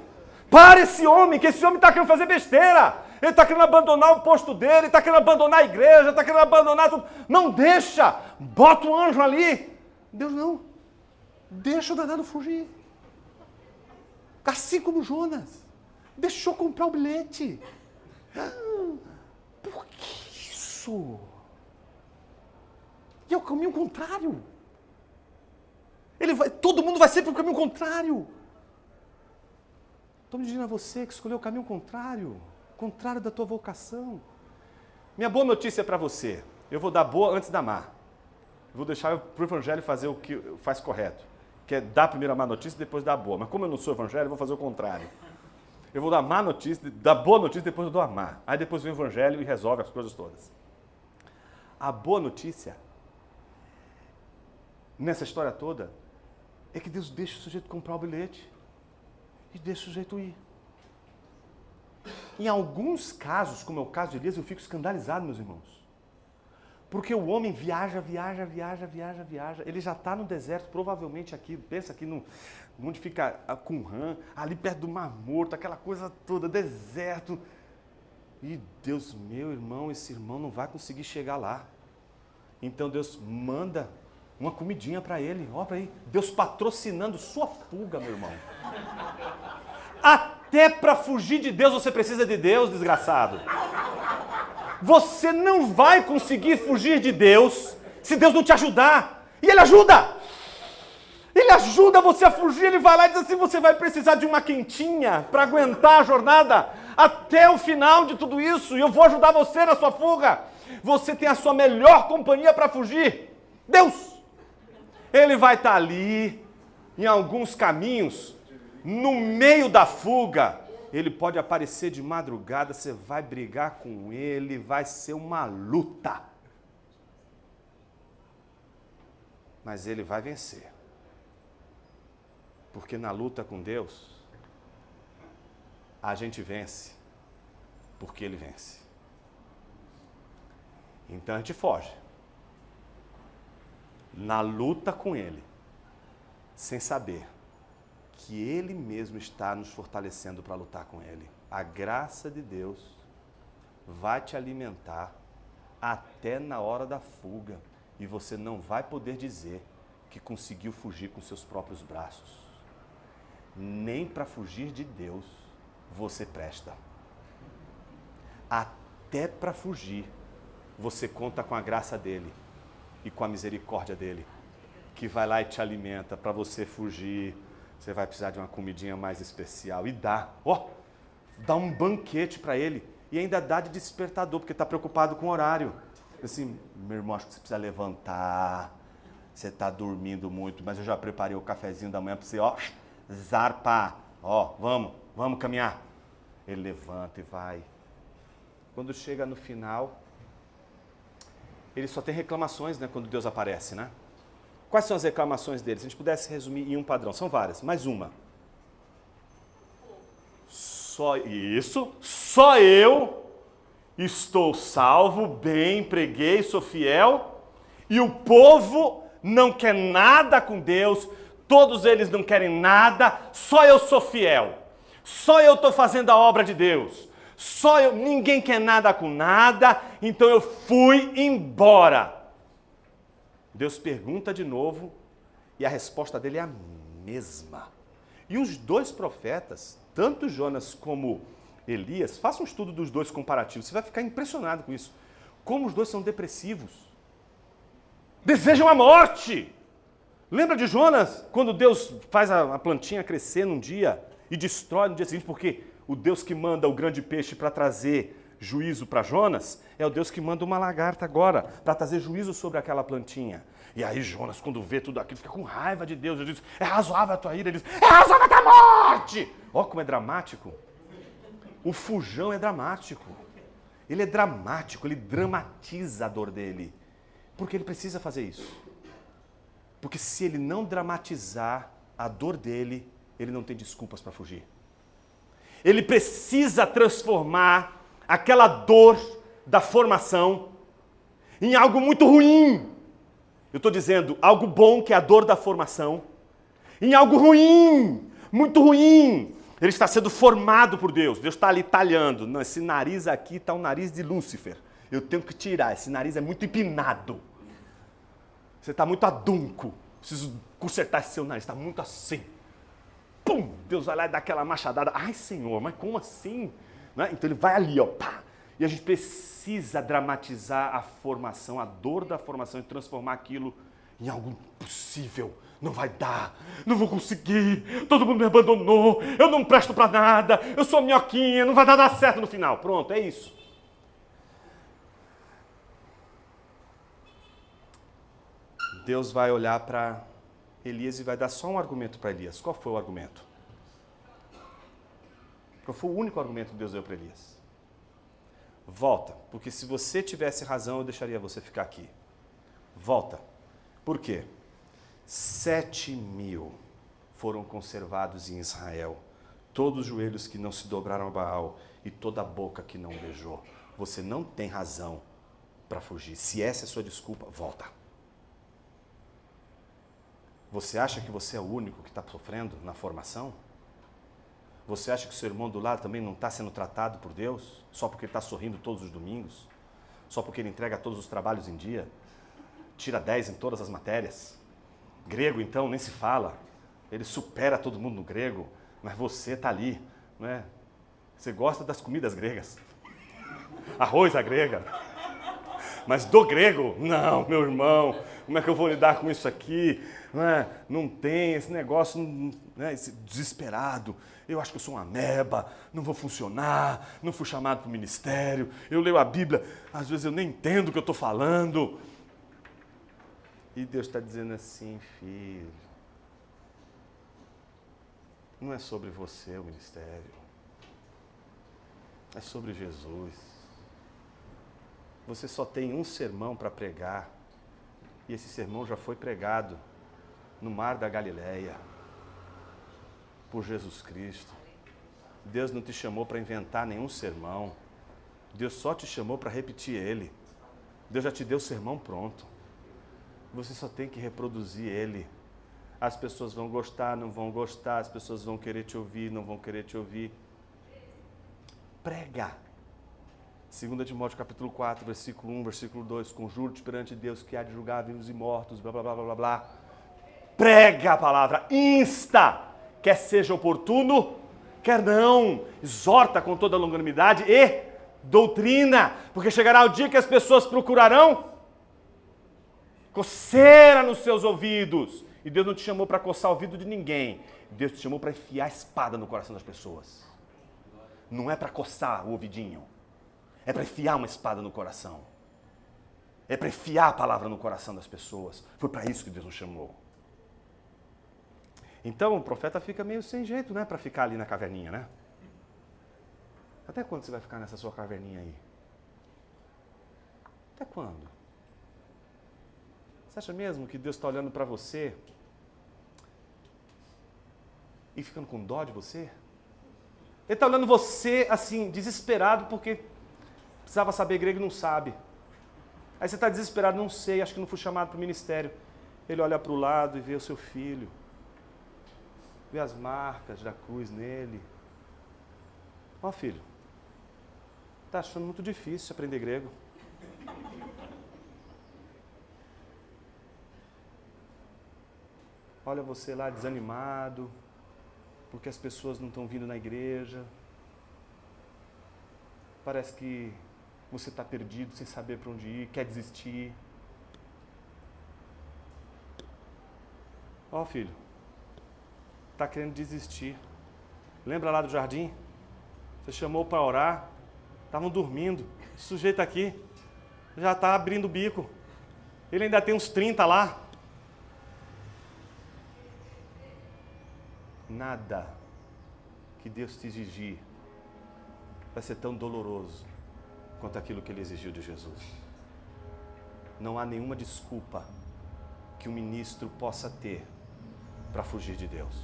Para esse homem, que esse homem está querendo fazer besteira. Ele está querendo abandonar o posto dele, está querendo abandonar a igreja, está querendo abandonar tudo. Não deixa, bota o anjo ali. Deus não. Deixa o danado fugir. Assim como Jonas. Deixou comprar o bilhete. Por que isso? E é o caminho contrário. Todo mundo vai sempre para o caminho contrário. Estou me dizendo a você que escolheu o caminho contrário da tua vocação. Minha boa notícia é para você. Eu vou dar boa antes da má. Eu vou deixar para o evangelho fazer o que faz correto, que é dar primeiro a má notícia e depois dar a boa. Mas como eu não sou evangelho, eu vou fazer o contrário. Eu vou dar má notícia, dar boa notícia, depois eu dou a má. Aí depois vem o evangelho e resolve as coisas todas. A boa notícia, nessa história toda, é que Deus deixa o sujeito comprar o bilhete e deixa o sujeito ir. Em alguns casos, como é o caso de Elias, eu fico escandalizado, meus irmãos. Porque o homem viaja. Ele já está no deserto, provavelmente aqui, pensa aqui onde fica Qumran, ali perto do Mar Morto, aquela coisa toda, deserto. E Deus, meu irmão, esse irmão não vai conseguir chegar lá. Então Deus manda uma comidinha para ele, ó para aí. Deus patrocinando sua fuga, meu irmão. Até para fugir de Deus você precisa de Deus, desgraçado. Você não vai conseguir fugir de Deus se Deus não te ajudar. E Ele ajuda. Ele ajuda você a fugir. Ele vai lá e diz assim, você vai precisar de uma quentinha para aguentar a jornada até o final de tudo isso. E eu vou ajudar você na sua fuga. Você tem a sua melhor companhia para fugir. Deus. Ele vai estar ali, em alguns caminhos, no meio da fuga. Ele pode aparecer de madrugada, você vai brigar com ele, vai ser uma luta. Mas ele vai vencer. Porque na luta com Deus, a gente vence, porque ele vence. Então a gente foge. Na luta com ele, sem saber que Ele mesmo está nos fortalecendo para lutar com Ele. A graça de Deus vai te alimentar até na hora da fuga. E você não vai poder dizer que conseguiu fugir com seus próprios braços. Nem para fugir de Deus você presta. Até para fugir, você conta com a graça dEle e com a misericórdia dEle, que vai lá e te alimenta para você fugir. Você vai precisar de uma comidinha mais especial. E dá um banquete para ele. E ainda dá de despertador, porque está preocupado com o horário. Assim, meu irmão, acho que você precisa levantar. Você está dormindo muito, mas eu já preparei o cafezinho da manhã para você, zarpar. Vamos caminhar. Ele levanta e vai. Quando chega no final, ele só tem reclamações, né, quando Deus aparece, né? Quais são as reclamações dele? Se a gente pudesse resumir em um padrão, são várias, mais uma. Só eu estou salvo, bem, preguei, sou fiel, e o povo não quer nada com Deus, todos eles não querem nada, só eu sou fiel, só eu estou fazendo a obra de Deus, ninguém quer nada com nada, então eu fui embora. Deus pergunta de novo e a resposta dele é a mesma. E os dois profetas, tanto Jonas como Elias, faça um estudo dos dois comparativos, você vai ficar impressionado com isso. Como os dois são depressivos. Desejam a morte. Lembra de Jonas, quando Deus faz a plantinha crescer num dia e destrói no dia seguinte, porque o Deus que manda o grande peixe para trazer juízo para Jonas, é o Deus que manda uma lagarta agora, para trazer juízo sobre aquela plantinha. E aí Jonas, quando vê tudo aquilo, fica com raiva de Deus. Ele diz, é razoável a tua ira. Ele diz, é razoável a tua morte. Ó como é dramático. O fujão é dramático. Ele é dramático, ele dramatiza a dor dele. Porque ele precisa fazer isso. Porque se ele não dramatizar a dor dele, ele não tem desculpas para fugir. Ele precisa transformar aquela dor da formação em algo muito ruim. Eu estou dizendo algo bom, que é a dor da formação, em algo ruim, muito ruim. Ele está sendo formado por Deus. Deus está ali talhando. Não, esse nariz aqui está o nariz de Lúcifer. Eu tenho que tirar. Esse nariz é muito empinado. Você está muito adunco. Preciso consertar esse seu nariz. Está muito assim. pum, Deus vai lá e dá aquela machadada. Ai, Senhor, mas como assim? Né? Então ele vai ali, ó, pá. E a gente precisa dramatizar a formação, a dor da formação e transformar aquilo em algo impossível. Não vai dar, não vou conseguir, todo mundo me abandonou, eu não presto pra nada, eu sou minhoquinha, não vai dar nada certo no final. Pronto, é isso. Deus vai olhar para Elias e vai dar só um argumento para Elias. Qual foi o argumento? Qual foi o único argumento que Deus deu para Elias? Volta, porque se você tivesse razão, eu deixaria você ficar aqui. Volta. Por quê? 7.000 foram conservados em Israel. Todos os joelhos que não se dobraram a Baal e toda a boca que não beijou. Você não tem razão para fugir. Se essa é a sua desculpa, volta. Você acha que você é o único que está sofrendo na formação? Você acha que o seu irmão do lado também não está sendo tratado por Deus? Só porque ele está sorrindo todos os domingos? Só porque ele entrega todos os trabalhos em dia? Tira 10 em todas as matérias? Grego, então, nem se fala. Ele supera todo mundo no grego, mas você está ali, não é? Você gosta das comidas gregas. Arroz à grega. Mas do grego, não, meu irmão, como é que eu vou lidar com isso aqui? Não tem esse negócio, esse desesperado. Eu acho que eu sou uma ameba, não vou funcionar, não fui chamado para o ministério. Eu leio a Bíblia, às vezes eu nem entendo o que eu estou falando. E Deus está dizendo assim, filho, não é sobre você o ministério, é sobre Jesus. Você só tem um sermão para pregar, e esse sermão já foi pregado no mar da Galileia, por Jesus Cristo. Deus não te chamou para inventar nenhum sermão, Deus só te chamou para repetir ele. Deus já te deu o sermão pronto, você só tem que reproduzir ele. As pessoas vão gostar, não vão gostar, as pessoas vão querer te ouvir, não vão querer te ouvir. Prega. 2 Timóteo capítulo 4, versículo 1, versículo 2, conjuro-te perante Deus que há de julgar vivos e mortos, blá, blá, blá, blá, blá. Prega a palavra, insta, quer seja oportuno, quer não, exorta com toda a longanimidade e doutrina, porque chegará o dia que as pessoas procurarão coceira nos seus ouvidos. E Deus não te chamou para coçar o ouvido de ninguém, Deus te chamou para enfiar a espada no coração das pessoas. Não é para coçar o ouvidinho. É para enfiar uma espada no coração. É para enfiar a palavra no coração das pessoas. Foi para isso que Deus nos chamou. Então o profeta fica meio sem jeito, né? Para ficar ali na caverninha, né? Até quando você vai ficar nessa sua caverninha aí? Até quando? Você acha mesmo que Deus está olhando para você e ficando com dó de você? Ele está olhando você assim, desesperado, porque precisava saber grego e não sabe. Aí você está desesperado, não sei, acho que não fui chamado para o ministério. Ele olha para o lado e vê o seu filho. Vê as marcas da cruz nele. Ó, filho, está achando muito difícil aprender grego. Olha você lá desanimado, porque as pessoas não estão vindo na igreja. Parece que você está perdido, sem saber para onde ir, quer desistir. Ó, filho, está querendo desistir. Lembra lá do jardim? Você chamou para orar, estavam dormindo. O sujeito aqui já está abrindo o bico. Ele ainda tem uns 30 lá. Nada que Deus te exigir vai ser tão doloroso quanto aquilo que Ele exigiu de Jesus. Não há nenhuma desculpa que um ministro possa ter para fugir de Deus.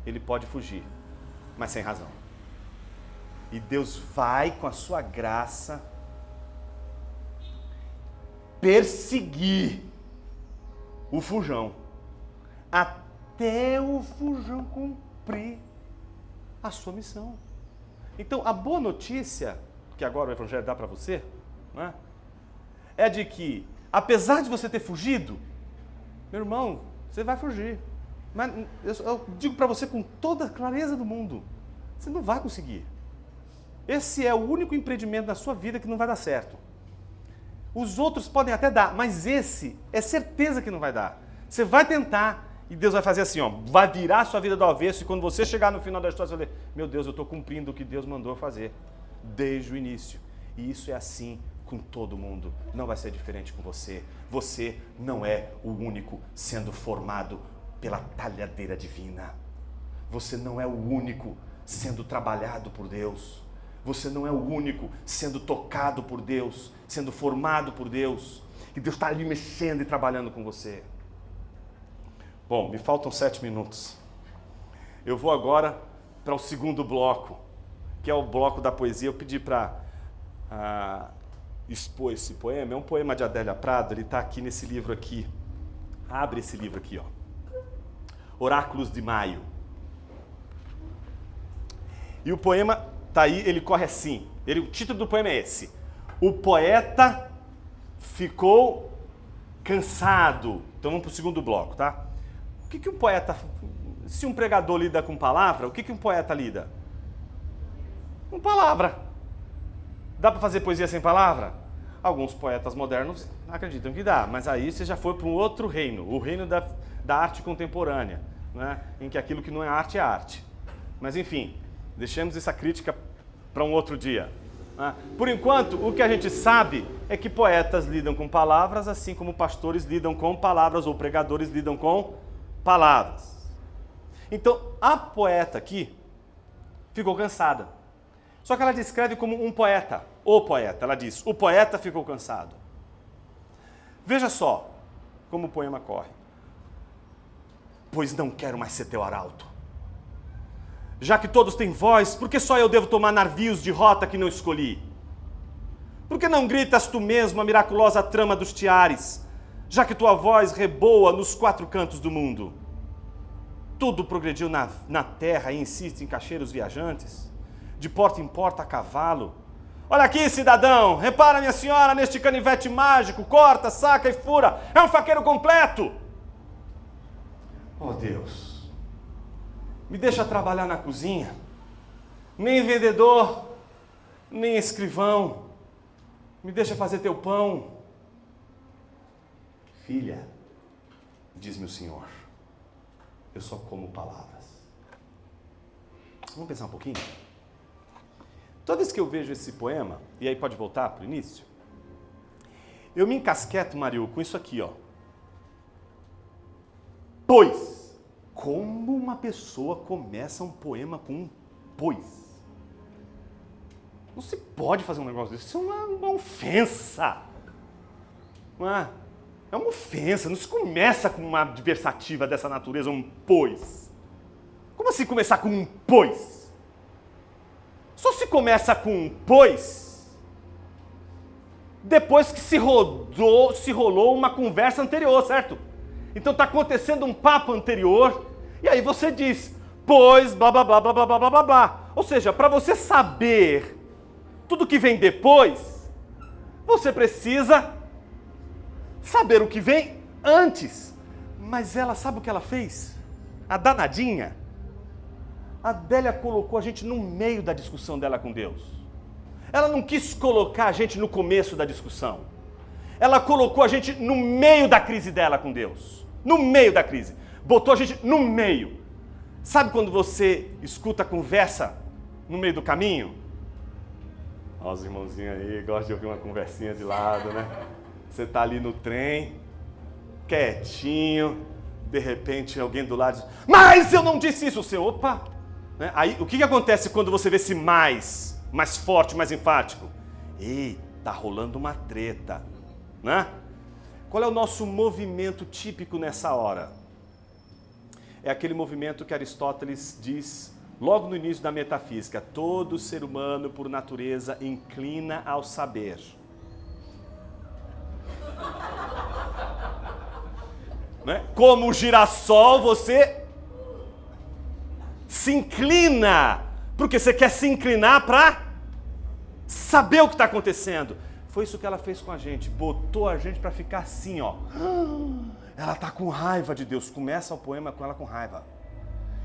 Ele pode fugir, mas sem razão. E Deus vai, com a sua graça, perseguir o fujão até o fujão cumprir a sua missão. Então, a boa notícia, que agora o Evangelho dá para você, né, é de que, apesar de você ter fugido, meu irmão, você vai fugir. Mas eu digo para você com toda a clareza do mundo, você não vai conseguir. Esse é o único empreendimento da sua vida que não vai dar certo. Os outros podem até dar, mas esse é certeza que não vai dar. Você vai tentar e Deus vai fazer assim, ó, vai virar a sua vida do avesso e quando você chegar no final da história, você vai dizer, meu Deus, eu estou cumprindo o que Deus mandou fazer desde o início. E isso é assim com todo mundo. Não vai ser diferente com você. Você não é o único sendo formado pela talhadeira divina. Você não é o único sendo trabalhado por Deus. Você não é o único sendo tocado por Deus, sendo formado por Deus. E Deus está ali mexendo e trabalhando com você. Bom, me faltam 7 minutos. Eu vou agora para o segundo bloco, que é o bloco da poesia. Eu pedi para expor esse poema. É um poema de Adélia Prado, ele está aqui nesse livro aqui. Abre esse livro aqui, ó. Oráculos de Maio. E o poema está aí, ele corre assim. O título do poema é esse. O poeta ficou cansado. Então vamos para o segundo bloco, tá? O que um poeta... Se um pregador lida com palavra, o que um poeta lida? Com palavra. Dá para fazer poesia sem palavra? Alguns poetas modernos acreditam que dá, mas aí você já foi para um outro reino, o reino da arte contemporânea, né? Em que aquilo que não é arte é arte. Mas enfim, deixemos essa crítica para um outro dia. Né? Por enquanto, o que a gente sabe é que poetas lidam com palavras, assim como pastores lidam com palavras ou pregadores lidam com palavras. Então, a poeta aqui ficou cansada. Só que ela descreve como um poeta, o poeta. Ela diz, o poeta ficou cansado. Veja só como o poema corre. Pois não quero mais ser teu arauto. Já que todos têm voz, por que só eu devo tomar navios de rota que não escolhi? Por que não gritas tu mesmo a miraculosa trama dos tiares, já que tua voz reboa nos 4 cantos do mundo? Tudo progrediu na terra e insiste em cacheiros viajantes, de porta em porta a cavalo. Olha aqui, cidadão, repara, minha senhora, neste canivete mágico, corta, saca e fura, é um faqueiro completo. Oh Deus, me deixa trabalhar na cozinha, nem vendedor, nem escrivão, me deixa fazer teu pão. Filha, diz-me o Senhor, eu só como palavras. Vamos pensar um pouquinho? Toda vez que eu vejo esse poema, e aí pode voltar para o início, eu me encasqueto, Mariu, com isso aqui, ó. Pois. Como uma pessoa começa um poema com um pois? Não se pode fazer um negócio desse, isso é uma ofensa. Não é? É uma ofensa, não se começa com uma adversativa dessa natureza, um pois. Como assim começar com um pois? Só se começa com um pois depois que se rolou uma conversa anterior, certo? Então está acontecendo um papo anterior e aí você diz, pois, blá, blá, blá, blá, blá, blá, blá, blá. Ou seja, para você saber tudo que vem depois, você precisa saber o que vem antes. Mas ela sabe o que ela fez? A danadinha. A Adélia colocou a gente no meio da discussão dela com Deus. Ela não quis colocar a gente no começo da discussão. Ela colocou a gente no meio da crise dela com Deus. No meio da crise. Botou a gente no meio. Sabe quando você escuta a conversa no meio do caminho? Ó, os irmãozinhos aí gostam de ouvir uma conversinha de lado, né? Você está ali no trem, quietinho, de repente alguém do lado diz, mas eu não disse isso, você, opa! Né? Aí o que acontece quando você vê esse mais forte, mais enfático? Ei, tá rolando uma treta, né? Qual é o nosso movimento típico nessa hora? É aquele movimento que Aristóteles diz logo no início da metafísica, todo ser humano por natureza inclina ao saber. Né? Como o girassol, você se inclina, porque você quer se inclinar para saber o que está acontecendo. Foi isso que ela fez com a gente, botou a gente para ficar assim, ó. ela está com raiva de Deus. Começa o poema com ela com raiva.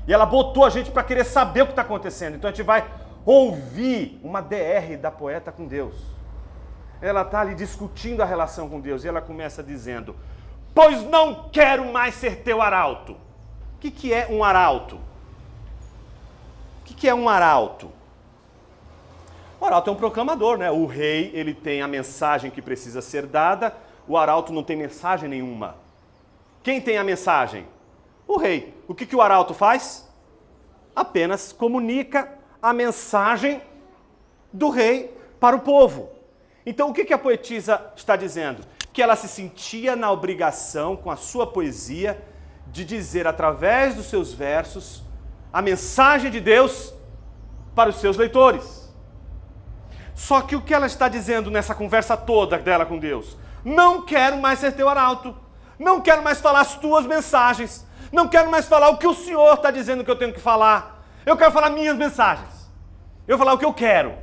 E ela botou a gente para querer saber o que está acontecendo. Então a gente vai ouvir uma DR da poeta com Deus. Ela está ali discutindo a relação com Deus. E ela começa dizendo: pois não quero mais ser teu arauto. O que é um arauto? O que é um arauto? O arauto é um proclamador, né? O rei, ele tem a mensagem que precisa ser dada. O arauto não tem mensagem nenhuma. Quem tem a mensagem? O rei. O que o arauto faz? Apenas comunica a mensagem do rei para o povo. Então, o que a poetisa está dizendo? Que ela se sentia na obrigação, com a sua poesia, de dizer, através dos seus versos, a mensagem de Deus para os seus leitores. Só que o que ela está dizendo nessa conversa toda dela com Deus? Não quero mais ser teu arauto. Não quero mais falar as tuas mensagens. Não quero mais falar o que o Senhor está dizendo que eu tenho que falar. Eu quero falar minhas mensagens. Eu vou falar o que eu quero.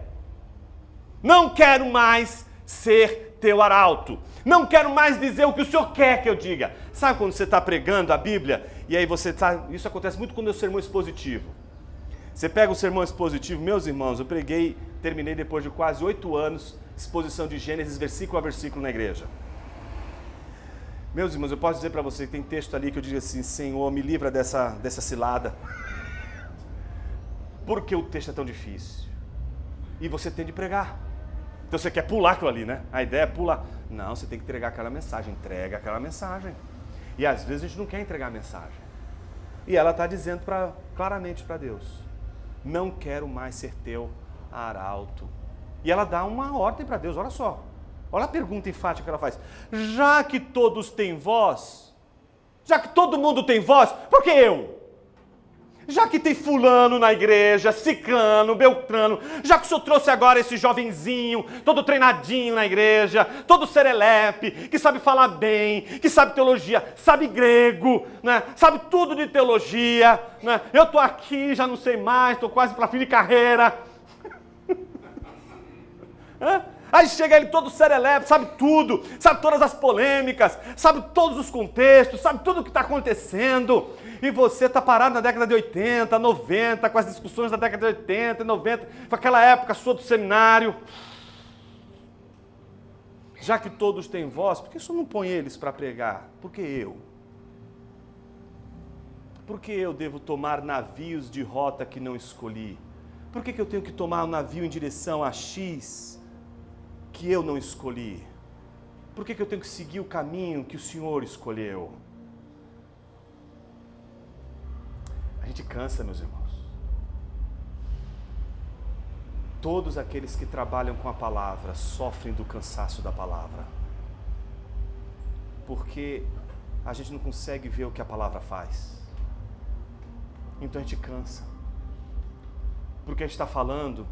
Não quero mais ser teu arauto. Não quero mais dizer o que o Senhor quer que eu diga. Sabe quando você está pregando a Bíblia e aí você está... Isso acontece muito quando é o sermão expositivo. Você pega o sermão expositivo, meus irmãos, eu terminei depois de quase 8 anos, exposição de Gênesis, versículo a versículo na igreja. Meus irmãos, eu posso dizer para você que tem texto ali que eu digo assim: Senhor, me livra dessa cilada. Porque o texto é tão difícil. E você tem de pregar. Então você quer pular aquilo ali, né? A ideia é pular. Não, você tem que entregar aquela mensagem. Entrega aquela mensagem. E às vezes a gente não quer entregar a mensagem. E ela está dizendo claramente para Deus: não quero mais ser teu arauto. E ela dá uma ordem para Deus, olha só. Olha a pergunta enfática que ela faz. Já que todos têm voz, já que todo mundo tem voz, por que eu? Já que tem fulano na igreja, ciclano, beltrano, já que o senhor trouxe agora esse jovenzinho, todo treinadinho na igreja, todo serelepe, que sabe falar bem, que sabe teologia, sabe grego, né? Sabe tudo de teologia, né? Eu estou aqui, já não sei mais, estou quase para fim de carreira. Aí chega ele todo serelepe, sabe tudo, sabe todas as polêmicas, sabe todos os contextos, sabe tudo o que está acontecendo. E você está parado na década de 80, 90, com as discussões da década de 80 e 90, com aquela época sua do seminário. Já que todos têm voz, por que o senhor não põe eles para pregar? Por que eu? Por que eu devo tomar navios de rota que não escolhi? Por que eu tenho que tomar um navio em direção a X que eu não escolhi? Por que eu tenho que seguir o caminho que o Senhor escolheu? A gente cansa, meus irmãos. Todos aqueles que trabalham com a palavra sofrem do cansaço da palavra. Porque a gente não consegue ver o que a palavra faz. Então a gente cansa. Porque a gente está falando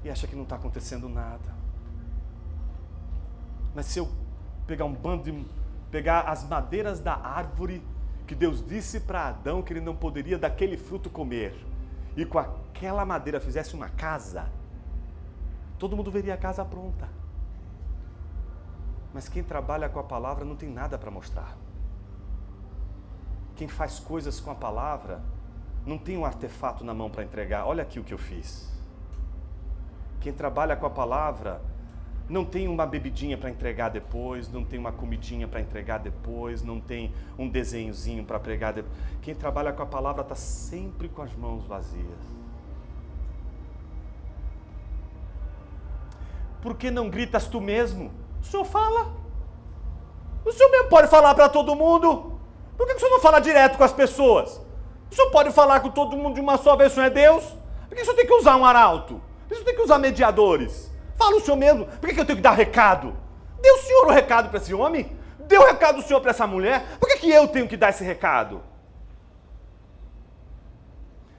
e acha que não está acontecendo nada. Mas se eu pegar as madeiras da árvore que Deus disse para Adão que ele não poderia daquele fruto comer, e com aquela madeira fizesse uma casa, todo mundo veria a casa pronta. Mas quem trabalha com a palavra não tem nada para mostrar. Quem faz coisas com a palavra não tem um artefato na mão para entregar. Olha aqui o que eu fiz. Quem trabalha com a palavra não tem uma bebidinha para entregar depois, não tem uma comidinha para entregar depois, não tem um desenhozinho para pregar depois. Quem trabalha com a palavra está sempre com as mãos vazias. Por que não gritas tu mesmo? O senhor fala. O senhor mesmo pode falar para todo mundo. Por que o senhor não fala direto com as pessoas? O senhor pode falar com todo mundo de uma só vez, o senhor é Deus? Por que o senhor tem que usar um arauto? Por que o senhor tem que usar mediadores? Fala o senhor mesmo. Por que eu tenho que dar recado? Dê o senhor o recado para esse homem? Dê o recado do senhor para essa mulher? Por que eu tenho que dar esse recado?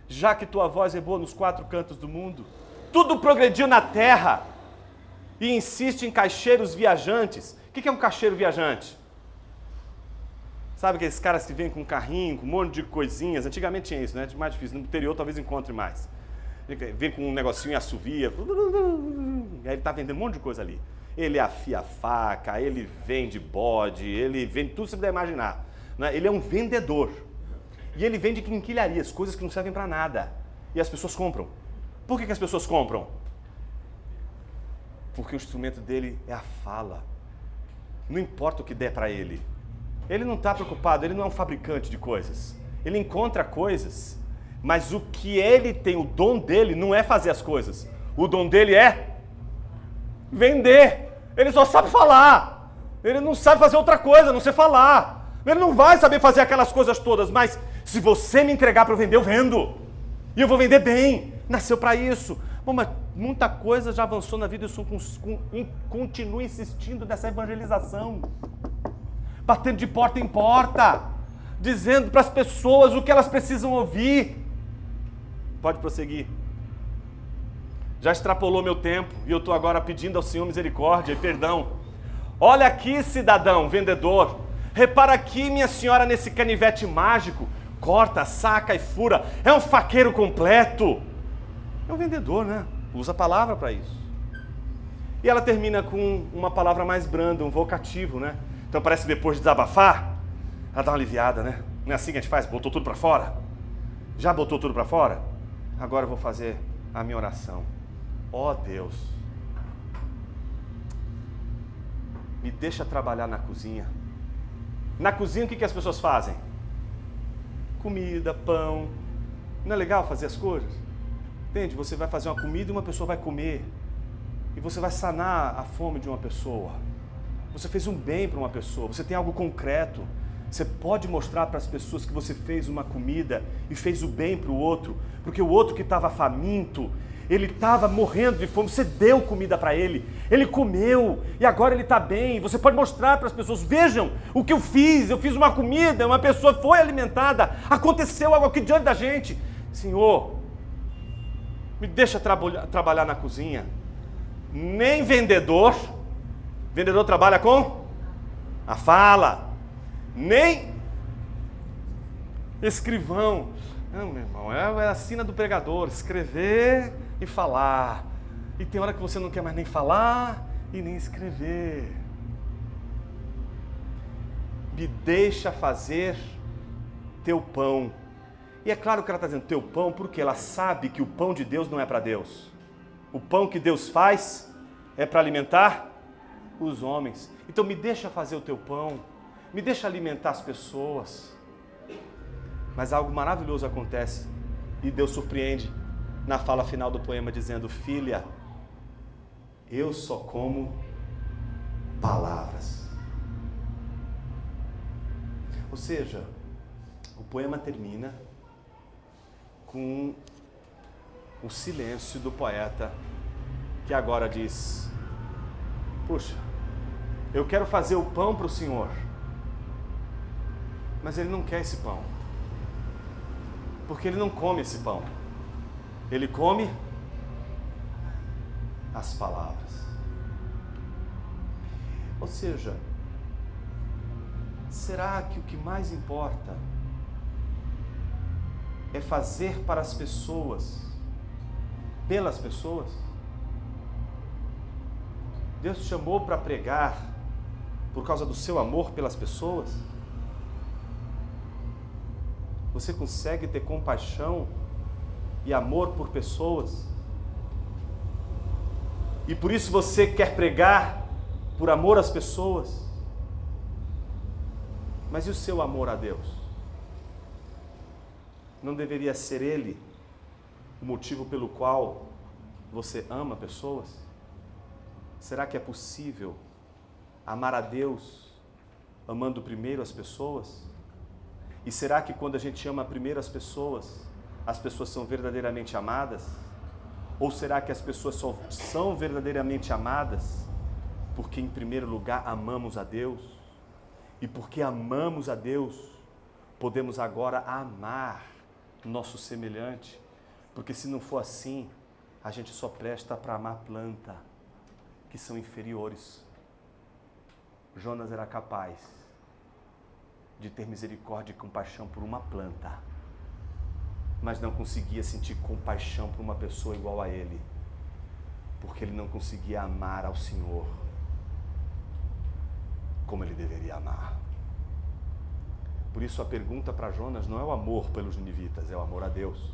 Já que tua voz é boa nos 4 cantos do mundo, tudo progrediu na terra e insiste em caixeiros viajantes. O que é um caixeiro viajante? Sabe aqueles caras que vêm com um carrinho, com um monte de coisinhas? Antigamente tinha isso, né? É mais difícil. No interior talvez encontre mais. Vem com um negocinho e assovia. Aí ele está vendendo um monte de coisa ali. Ele afia a faca, ele vende bode, ele vende tudo que você puder imaginar. né? Ele é um vendedor. E ele vende quinquilharias, coisas que não servem para nada. E as pessoas compram. Por que as pessoas compram? Porque o instrumento dele é a fala. Não importa o que der para ele. Ele não está preocupado, ele não é um fabricante de coisas. Ele encontra coisas, mas o que ele tem, o dom dele não é fazer as coisas. O dom dele é vender. Ele só sabe falar. Ele não sabe fazer outra coisa, a não sei falar. Ele não vai saber fazer aquelas coisas todas, mas se você me entregar para eu vender, eu vendo. E eu vou vender bem. Nasceu para isso. Bom, mas muita coisa já avançou na vida e continua insistindo nessa evangelização. Batendo de porta em porta. Dizendo para as pessoas o que elas precisam ouvir. Pode prosseguir. Já extrapolou meu tempo e eu estou agora pedindo ao Senhor misericórdia e perdão. Olha aqui, cidadão, vendedor. Repara aqui, minha senhora, nesse canivete mágico. Corta, saca e fura. É um faqueiro completo. É um vendedor, né? Usa a palavra para isso. E ela termina com uma palavra mais branda, um vocativo, né? Então parece que depois de desabafar, ela dá uma aliviada, né? Não é assim que a gente faz? Botou tudo para fora? Já botou tudo para fora? Agora eu vou fazer a minha oração. Ó Deus, me deixa trabalhar na cozinha. Na cozinha o que as pessoas fazem? Comida, pão. Não é legal fazer as coisas? Entende? Você vai fazer uma comida e uma pessoa vai comer. E você vai sanar a fome de uma pessoa. Você fez um bem para uma pessoa. Você tem algo concreto. Você pode mostrar para as pessoas que você fez uma comida e fez o bem para o outro. Porque o outro que estava faminto, ele estava morrendo de fome, você deu comida para ele. Ele comeu e agora ele está bem. Você pode mostrar para as pessoas, vejam o que eu fiz uma comida, uma pessoa foi alimentada, aconteceu algo aqui diante da gente. Senhor, me deixa trabalhar na cozinha. Nem vendedor trabalha com a fala. Nem escrivão. Não, meu irmão, é a sina do pregador, escrever e falar. E tem hora que você não quer mais nem falar e nem escrever. Me deixa fazer teu pão. E é claro que ela está dizendo teu pão porque ela sabe que o pão de Deus não é para Deus. O pão que Deus faz é para alimentar os homens. Então me deixa fazer o teu pão. Me deixa alimentar as pessoas. Mas algo maravilhoso acontece e Deus surpreende na fala final do poema dizendo: filha, eu só como palavras. Ou seja, o poema termina com o silêncio do poeta que agora diz: puxa, eu quero fazer o pão para o Senhor, mas ele não quer esse pão, porque ele não come esse pão, ele come as palavras. Ou seja, será que o que mais importa é fazer para as pessoas, pelas pessoas? Deus te chamou para pregar por causa do seu amor pelas pessoas? Você consegue ter compaixão e amor por pessoas? E por isso você quer pregar por amor às pessoas? Mas e o seu amor a Deus? Não deveria ser Ele o motivo pelo qual você ama pessoas? Será que é possível amar a Deus amando primeiro as pessoas? E será que quando a gente ama primeiro as pessoas são verdadeiramente amadas? Ou será que as pessoas só são verdadeiramente amadas porque em primeiro lugar amamos a Deus? E porque amamos a Deus, podemos agora amar nosso semelhante? Porque se não for assim, a gente só presta para amar planta, que são inferiores. Jonas era capaz de ter misericórdia e compaixão por uma planta, mas não conseguia sentir compaixão por uma pessoa igual a ele, porque ele não conseguia amar ao Senhor como ele deveria amar. Por isso a pergunta para Jonas não é o amor pelos ninivitas, é o amor a Deus.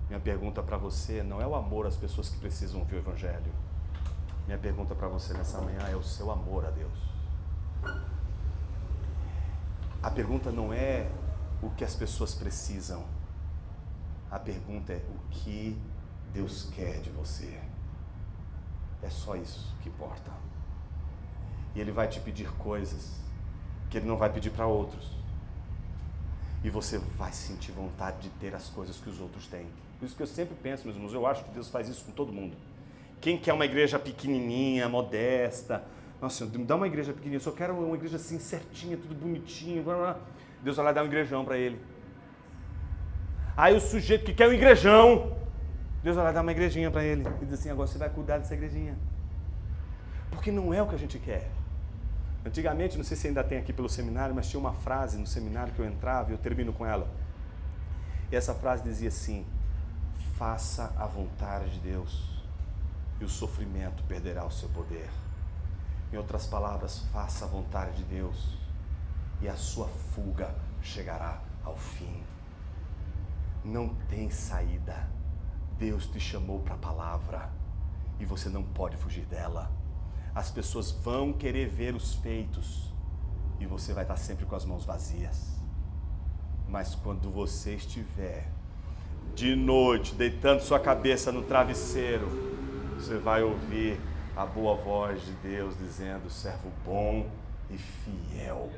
Minha pergunta para você não é o amor às pessoas que precisam ouvir o Evangelho. Minha pergunta para você nessa manhã é o seu amor a Deus. A pergunta não é o que as pessoas precisam. A pergunta é o que Deus quer de você. É só isso que importa. E Ele vai te pedir coisas que Ele não vai pedir para outros. E você vai sentir vontade de ter as coisas que os outros têm. Por isso que eu sempre penso, meus irmãos, eu acho que Deus faz isso com todo mundo. Quem quer uma igreja pequenininha, modesta? Nossa, me dá uma igreja pequenininha, eu só quero uma igreja assim certinha, tudo bonitinho. Blá, blá. Deus vai lá dar um igrejão para ele. Aí o sujeito que quer um igrejão, Deus vai lá dar uma igrejinha para ele. E diz assim, agora você vai cuidar dessa igrejinha. Porque não é o que a gente quer. Antigamente, não sei se ainda tem aqui pelo seminário, mas tinha uma frase no seminário que eu entrava e eu termino com ela. E essa frase dizia assim, faça a vontade de Deus e o sofrimento perderá o seu poder. Em outras palavras, faça a vontade de Deus e a sua fuga chegará ao fim. Não tem saída. Deus te chamou para a palavra e você não pode fugir dela. As pessoas vão querer ver os feitos e você vai estar sempre com as mãos vazias. Mas quando você estiver de noite deitando sua cabeça no travesseiro, você vai ouvir a boa voz de Deus dizendo, servo bom e fiel,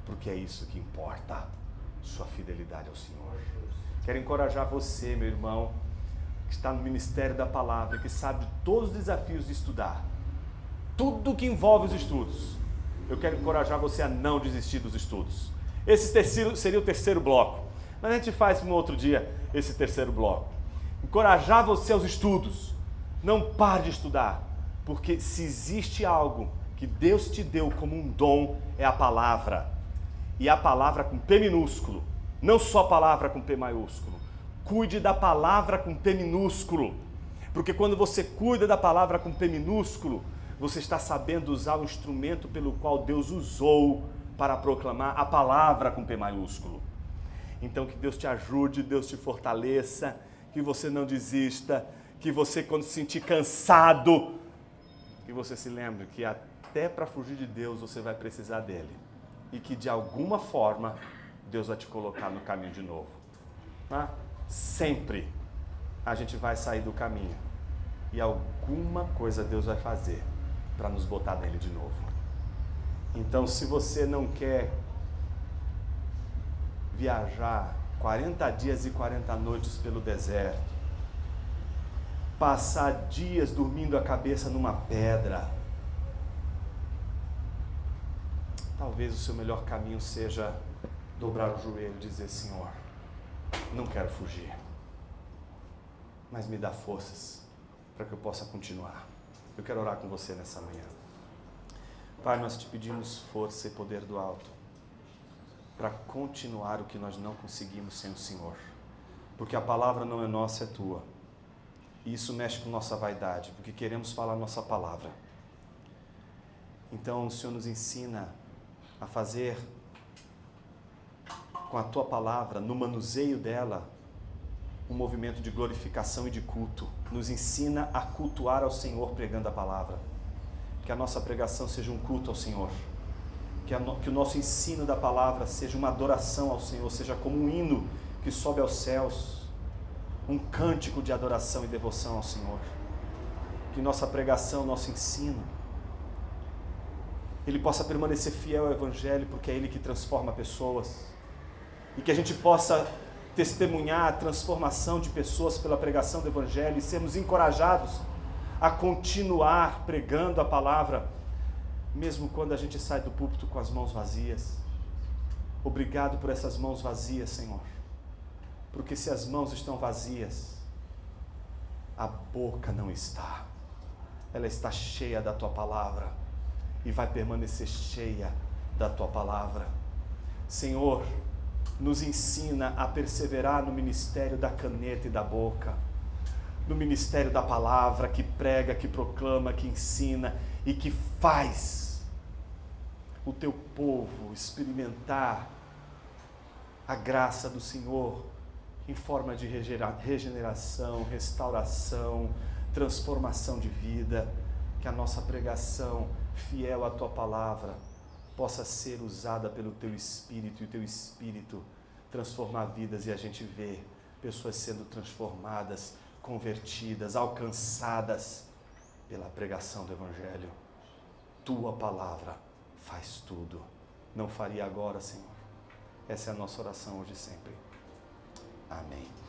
porque é isso que importa, sua fidelidade ao Senhor. Quero encorajar você, meu irmão, que está no ministério da palavra, que sabe de todos os desafios de estudar, tudo que envolve os estudos. Eu quero encorajar você a não desistir dos estudos. Esse seria o terceiro bloco, mas a gente faz um outro dia esse terceiro bloco. Encorajar você aos estudos. Não pare de estudar, porque se existe algo que Deus te deu como um dom, é a palavra. E a palavra com P minúsculo, não só a palavra com P maiúsculo. Cuide da palavra com P minúsculo, porque quando você cuida da palavra com P minúsculo, você está sabendo usar o instrumento pelo qual Deus usou para proclamar a palavra com P maiúsculo. Então que Deus te ajude, Deus te fortaleça, que você não desista, que você, quando se sentir cansado, que você se lembre que até para fugir de Deus você vai precisar dele. E que de alguma forma Deus vai te colocar no caminho de novo. Tá? Sempre a gente vai sair do caminho. E alguma coisa Deus vai fazer para nos botar nele de novo. Então, se você não quer viajar 40 dias e 40 noites pelo deserto, passar dias dormindo a cabeça numa pedra, talvez o seu melhor caminho seja dobrar o joelho e dizer, Senhor, não quero fugir, mas me dá forças para que eu possa continuar. Eu quero orar com você nessa manhã. Pai, nós te pedimos força e poder do alto para continuar o que nós não conseguimos sem o Senhor, porque a palavra não é nossa, é tua. E isso mexe com nossa vaidade, porque queremos falar a nossa palavra. Então o Senhor nos ensina a fazer com a tua palavra, no manuseio dela, um movimento de glorificação e de culto. Nos ensina a cultuar ao Senhor pregando a palavra. Que a nossa pregação seja um culto ao Senhor. Que o nosso ensino da palavra seja uma adoração ao Senhor, seja como um hino que sobe aos céus, um cântico de adoração e devoção ao Senhor. Que nossa pregação, nosso ensino, ele possa permanecer fiel ao Evangelho, porque é ele que transforma pessoas. E que a gente possa testemunhar a transformação de pessoas pela pregação do Evangelho e sermos encorajados a continuar pregando a palavra, mesmo quando a gente sai do púlpito com as mãos vazias. Obrigado por essas mãos vazias, Senhor, porque se as mãos estão vazias, a boca não está. Ela está cheia da tua palavra e vai permanecer cheia da tua palavra. Senhor, nos ensina a perseverar no ministério da caneta e da boca, no ministério da palavra que prega, que proclama, que ensina e que faz o teu povo experimentar a graça do Senhor em forma de regeneração, restauração, transformação de vida, que a nossa pregação, fiel à Tua palavra, possa ser usada pelo Teu Espírito, e o Teu Espírito transformar vidas, e a gente vê pessoas sendo transformadas, convertidas, alcançadas pela pregação do Evangelho. Tua palavra faz tudo. Não faria agora, Senhor? Essa é a nossa oração hoje e sempre. Amém.